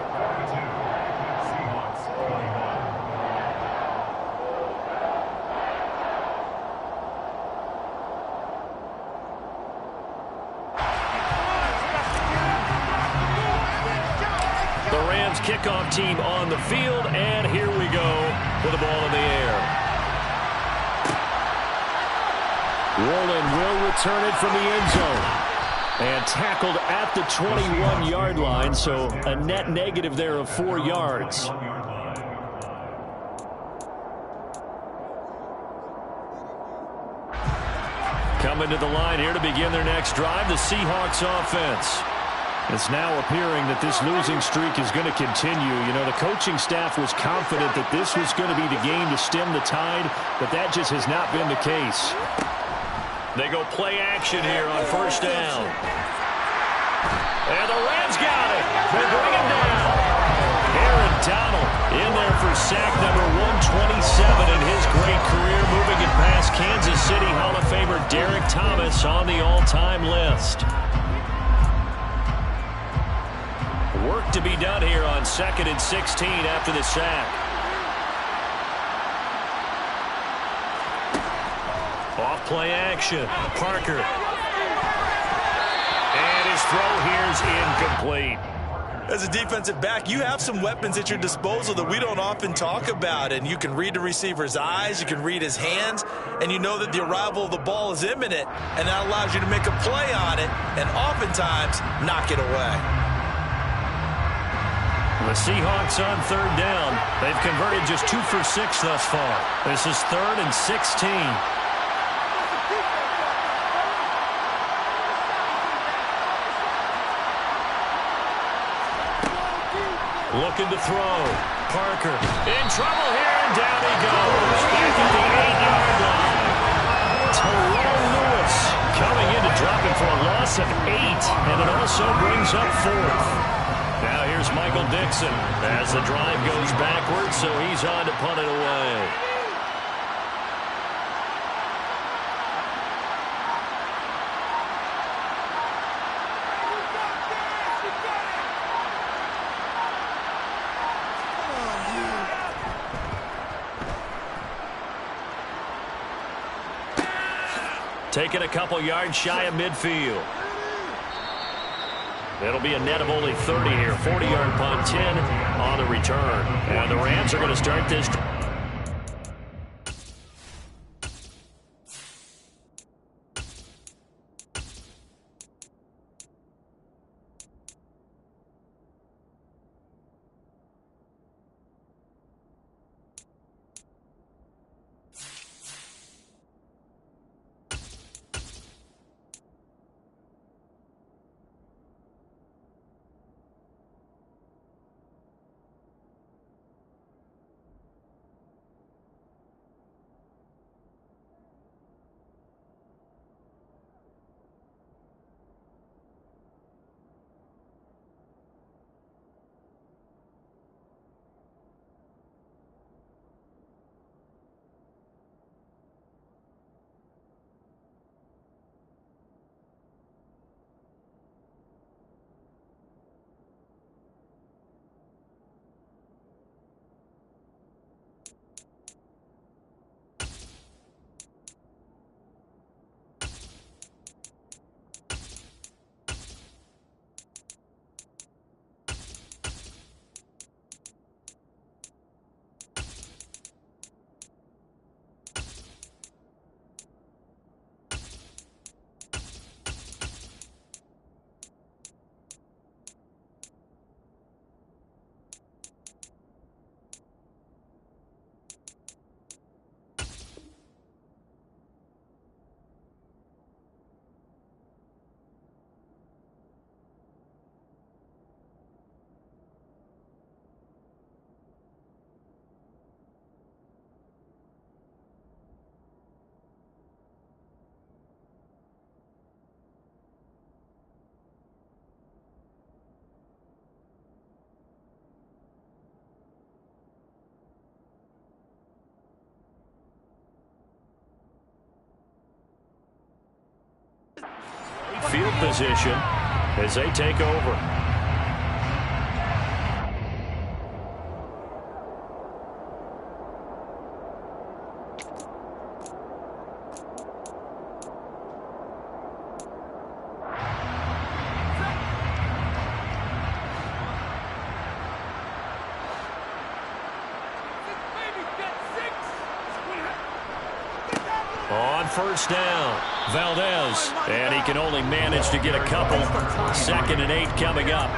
Kickoff team on the field, and here we go with the ball in the air. Roland will return it from the end zone. And tackled at the 21-yard line, so a net negative there of 4 yards. Coming to the line here to begin their next drive, the Seahawks offense. It's now appearing that this losing streak is going to continue. You know, the coaching staff was confident that this was going to be the game to stem the tide, but that just has not been the case. They go play action here on 1st down. And the Rams got it. They bring him down. Aaron Donald in there for sack number 127 in his great career, moving it past Kansas City Hall of Famer Derek Thomas on the all-time list. Work to be done here on 2nd and 16 after the sack. Off play action. Parker. And his throw here is incomplete. As a defensive back, you have some weapons at your disposal that we don't often talk about. And you can read the receiver's eyes, you can read his hands, and you know that the arrival of the ball is imminent. And that allows you to make a play on it and oftentimes knock it away. The Seahawks on 3rd down. They've converted just 2 for 6 thus far. This is 3rd and 16. Looking to throw. Parker in trouble here, and down he goes. Back at the 8-yard line. Terrell Lewis coming in to drop it for a loss of 8, and it also brings up 4th. Now here's Michael Dixon as the drive goes backwards, so he's on to punt it away. Taking a couple yards shy of midfield. It'll be a net of only 30 here. 40-yard punt, 10 on the return. And the Rams are going to start this. Field position as they take over. On first down, Valdez, and he can only manage to get a couple. 2nd and 8 coming up.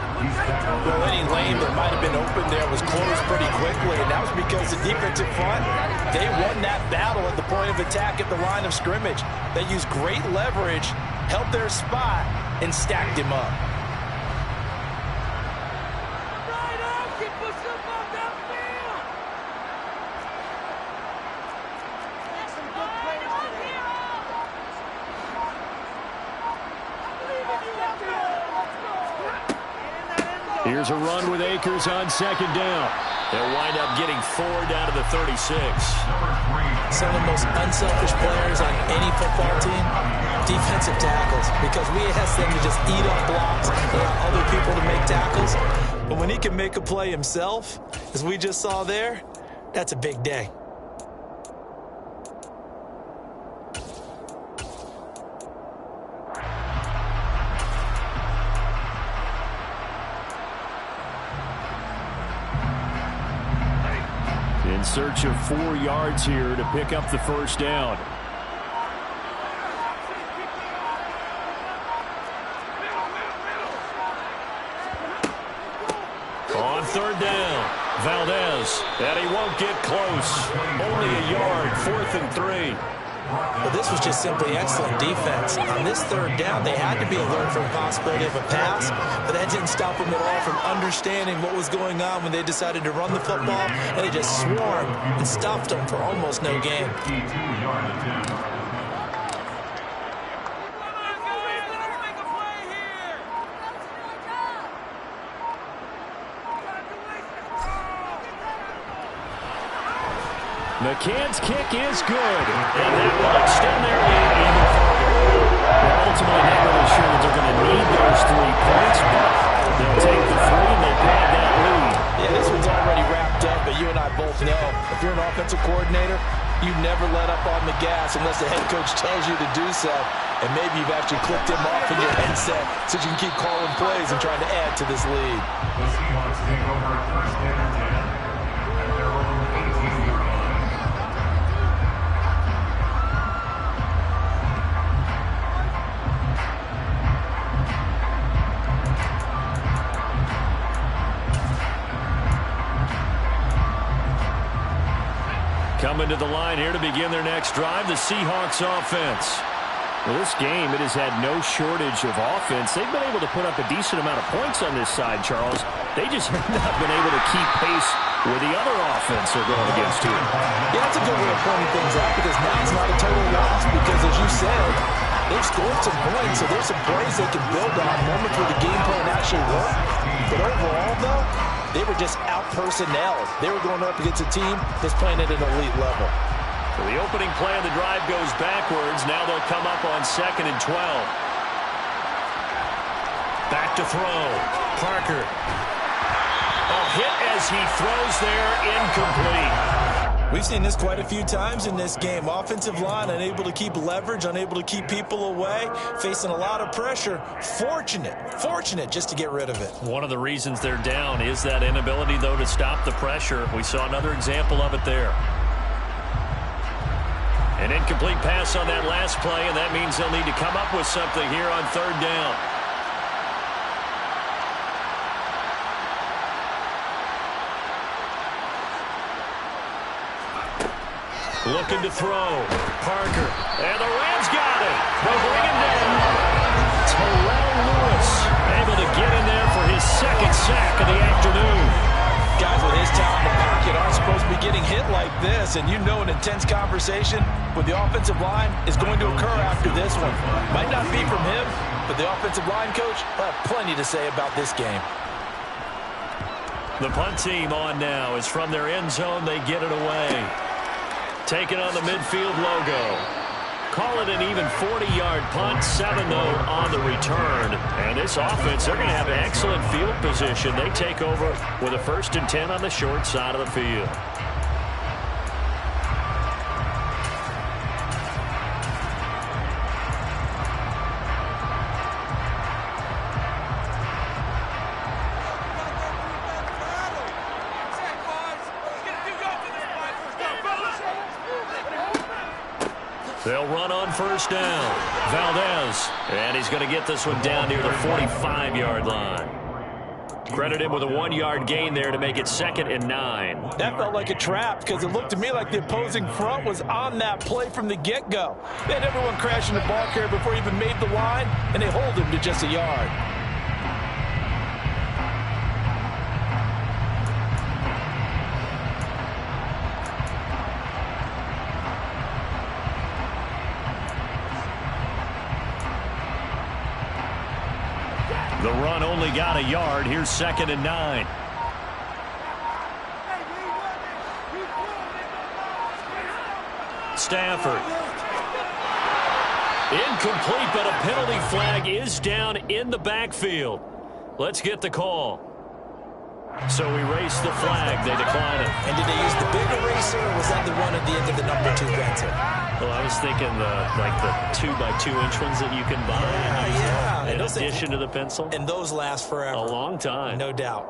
Well, any lane that might have been open there was closed pretty quickly, and that was because the defensive front, they won that battle at the point of attack at the line of scrimmage. They used great leverage, held their spot, and stacked him up. Here's a run with Akers on 2nd down. They'll wind up getting 4 down to the 36. Some of the most unselfish players on any football team, defensive tackles, because we ask them to just eat up blocks and allow other people to make tackles. But when he can make a play himself, as we just saw there, that's a big day. In search of 4 yards here to pick up the first down. On 3rd down, Valdez, and he won't get close. Only a yard, 4th and 3. Well, this was just simply excellent defense. On this 3rd down, they had to be alert for the possibility of a pass, but that didn't stop them at all from understanding what was going on when they decided to run the football, and they just swarmed and stuffed them for almost no gain. McCann's kick is good, and that will extend their lead even further. Well, ultimately, not really sure that they're going to need those 3 points, but they'll take the 3 and they pad that lead. Yeah, this one's already wrapped up, but you and I both know if you're an offensive coordinator, You never let up on the gas unless the head coach tells you to do so. And maybe you've actually clicked him off in your headset so you can keep calling plays and trying to add to this lead. The Seahawks take over first and 10 at their own 18-yard line. Coming to the line here to begin their next drive, the Seahawks offense. Well, this game, it has had no shortage of offense. They've been able to put up a decent amount of points on this side, Charles. They just have not been able to keep pace with the other offense they're going against here. Yeah, that's a good way of pointing things out because now it's not a total loss because, as you said, they've scored some points, so there's some plays they can build on, moments where the game plan actually worked. But overall, though, they were just out-personnelled. They were going up against a team that's playing at an elite level. So the opening play of the drive goes backwards. Now they'll come up on 2nd and 12. Back to throw. Parker. A hit as he throws there, incomplete. We've seen this quite a few times in this game. Offensive line unable to keep leverage, unable to keep people away, facing a lot of pressure. Fortunate just to get rid of it. One of the reasons they're down is that inability, though, to stop the pressure. We saw another example of it there. An incomplete pass on that last play, and that means they'll need to come up with something here on 3rd down. Looking to throw. Parker. And the Rams got it. They'll bring him down. Terrell Lewis able to get in there for his 2nd sack of the afternoon. Guys with his talent in the pocket aren't supposed to be getting hit like this, and you know an intense conversation with the offensive line is going to occur after this one. Might not be from him, but the offensive line coach will have plenty to say about this game. The punt team on now is from their end zone. They get it away. Taking on the midfield logo. Call it an even 40-yard punt, 7 though on the return. And this offense, they're going to have an excellent field position. They take over with a 1st and 10 on the short side of the field. They'll run on 1st down. Valdez. And he's going to get this one down near the 45-yard line. Credit him with a 1-yard gain there to make it 2nd and 9. That felt like a trap because it looked to me like the opposing front was on that play from the get-go. They had everyone crashing the ball carrier before he even made the line, and they hold him to just a yard. The run only got a yard. Here's 2nd and 9. Stafford. Incomplete, but a penalty flag is down in the backfield. Let's get the call. So we race the flag. They decline it. And did they use the big eraser, or was that the one at the end of the number 2 pencil? Well, I was thinking like the 2x2-inch ones that you can buy. Yeah. In addition to the pencil. And those last forever. A long time. No doubt.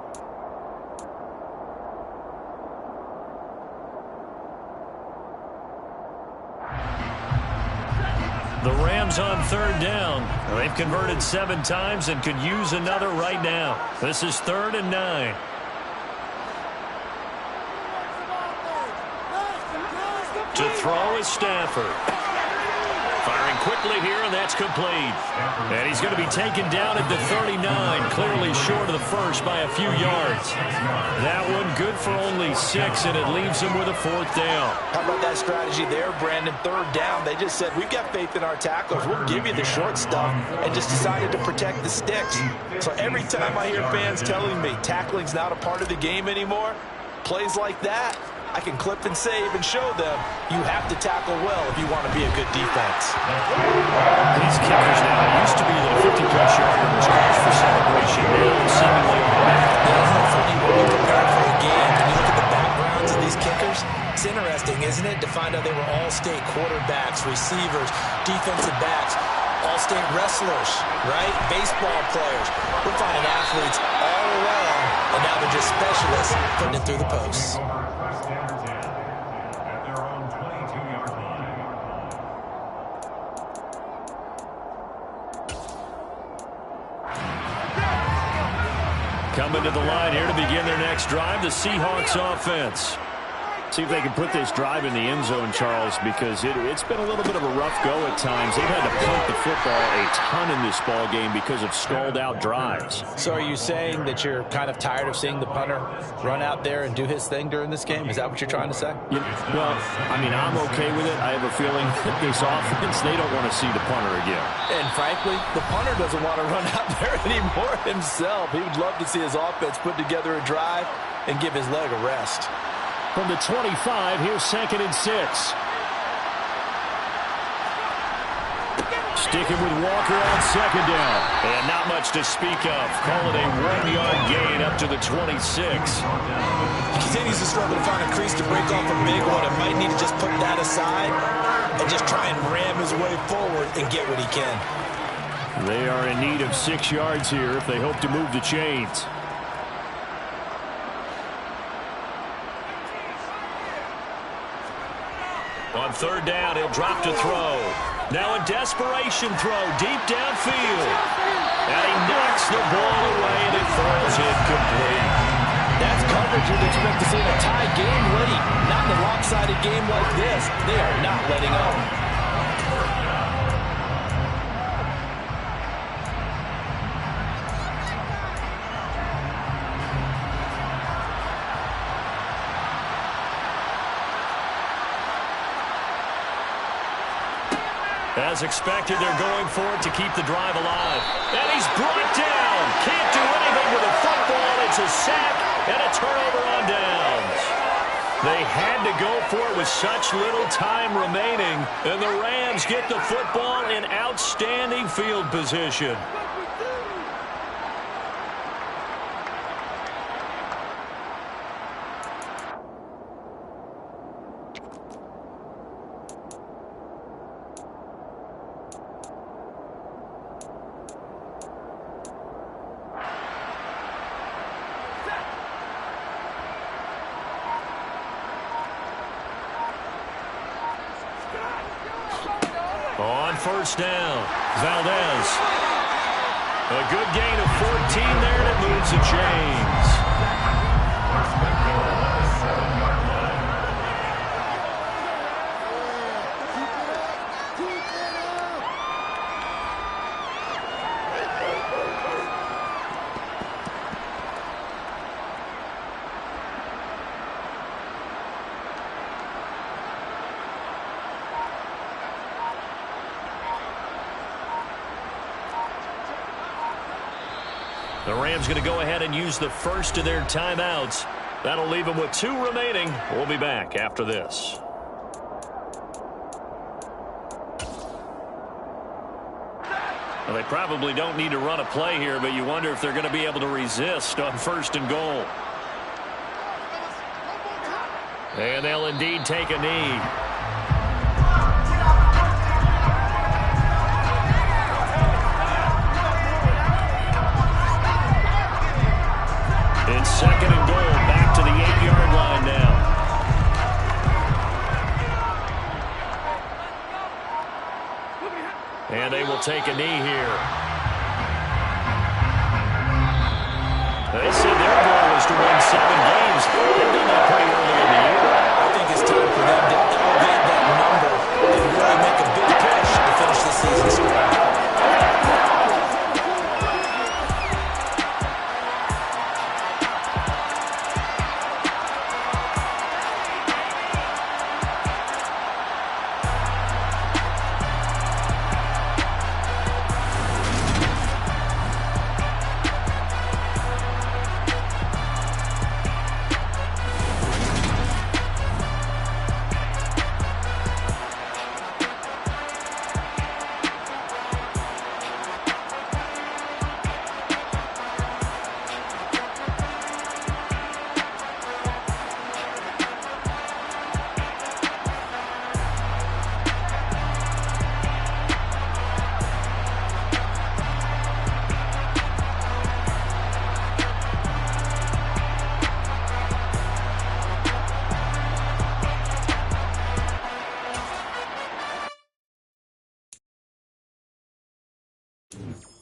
The Rams on 3rd down. They've converted 7 times and could use another right now. This is 3rd and 9. To throw is Stafford. Firing quickly here, and that's complete. And he's going to be taken down at the 39, clearly short of the first by a few yards. That one good for only 6, and it leaves him with a 4th down. How about that strategy there, Brandon? 3rd down. They just said, we've got faith in our tacklers. We'll give you the short stuff, and just decided to protect the sticks. So every time I hear fans telling me tackling's not a part of the game anymore, plays like that, I can clip and save and show them you have to tackle well if you want to be a good defense. These kickers now, it used to be that a 50-plus yarder was cause for celebration. Now seemingly automatic. It's funny when we prepare for a game and you look at the backgrounds of these kickers. It's interesting, isn't it, to find out they were all-state quarterbacks, receivers, defensive backs, all-state wrestlers, right? Baseball players. We're finding athletes all along, and now they're just specialists putting it through the posts. Coming to the line here to begin their next drive, the Seahawks offense. See if they can put this drive in the end zone, Charles, because it's been a little bit of a rough go at times. They've had to punt the football a ton in this ball game because of stalled-out drives. So are you saying that you're kind of tired of seeing the punter run out there and do his thing during this game? Is that what you're trying to say? Yeah, well, I mean, I'm okay with it. I have a feeling that this offense, they don't want to see the punter again. And frankly, the punter doesn't want to run out there anymore himself. He would love to see his offense put together a drive and give his leg a rest. From the 25, here's 2nd and 6. Sticking with Walker on 2nd down. And not much to speak of. Call it a 1-yard gain up to the 26. He continues to struggle to find a crease to break off a big one. It might need to just put that aside and just try and ram his way forward and get what he can. They are in need of 6 yards here if they hope to move the chains. On 3rd down, he'll drop to throw. Now a desperation throw deep downfield. And he knocks the ball away and it falls incomplete. That's coverage you'd expect to see in a tie game late. Not in a lopsided game like this. They are not letting up. As expected, they're going for it to keep the drive alive. And he's brought down. Can't do anything with a football. It's a sack and a turnover on downs. They had to go for it with such little time remaining. And the Rams get the football in outstanding field position. On 1st down, Valdez. A good gain of 14 there, and it moves the chains. The Rams going to go ahead and use the first of their timeouts. That'll leave them with 2 remaining. We'll be back after this. Well, they probably don't need to run a play here, but you wonder if they're going to be able to resist on 1st and goal. And they'll indeed take a knee. It's 2nd and goal, back to the 8-yard line now. And they will take a knee here. They said their goal was to win 7 games. They've done that pretty early in the year. I think it's time for them to elevate that number and really make a big push to finish the season strong. 10.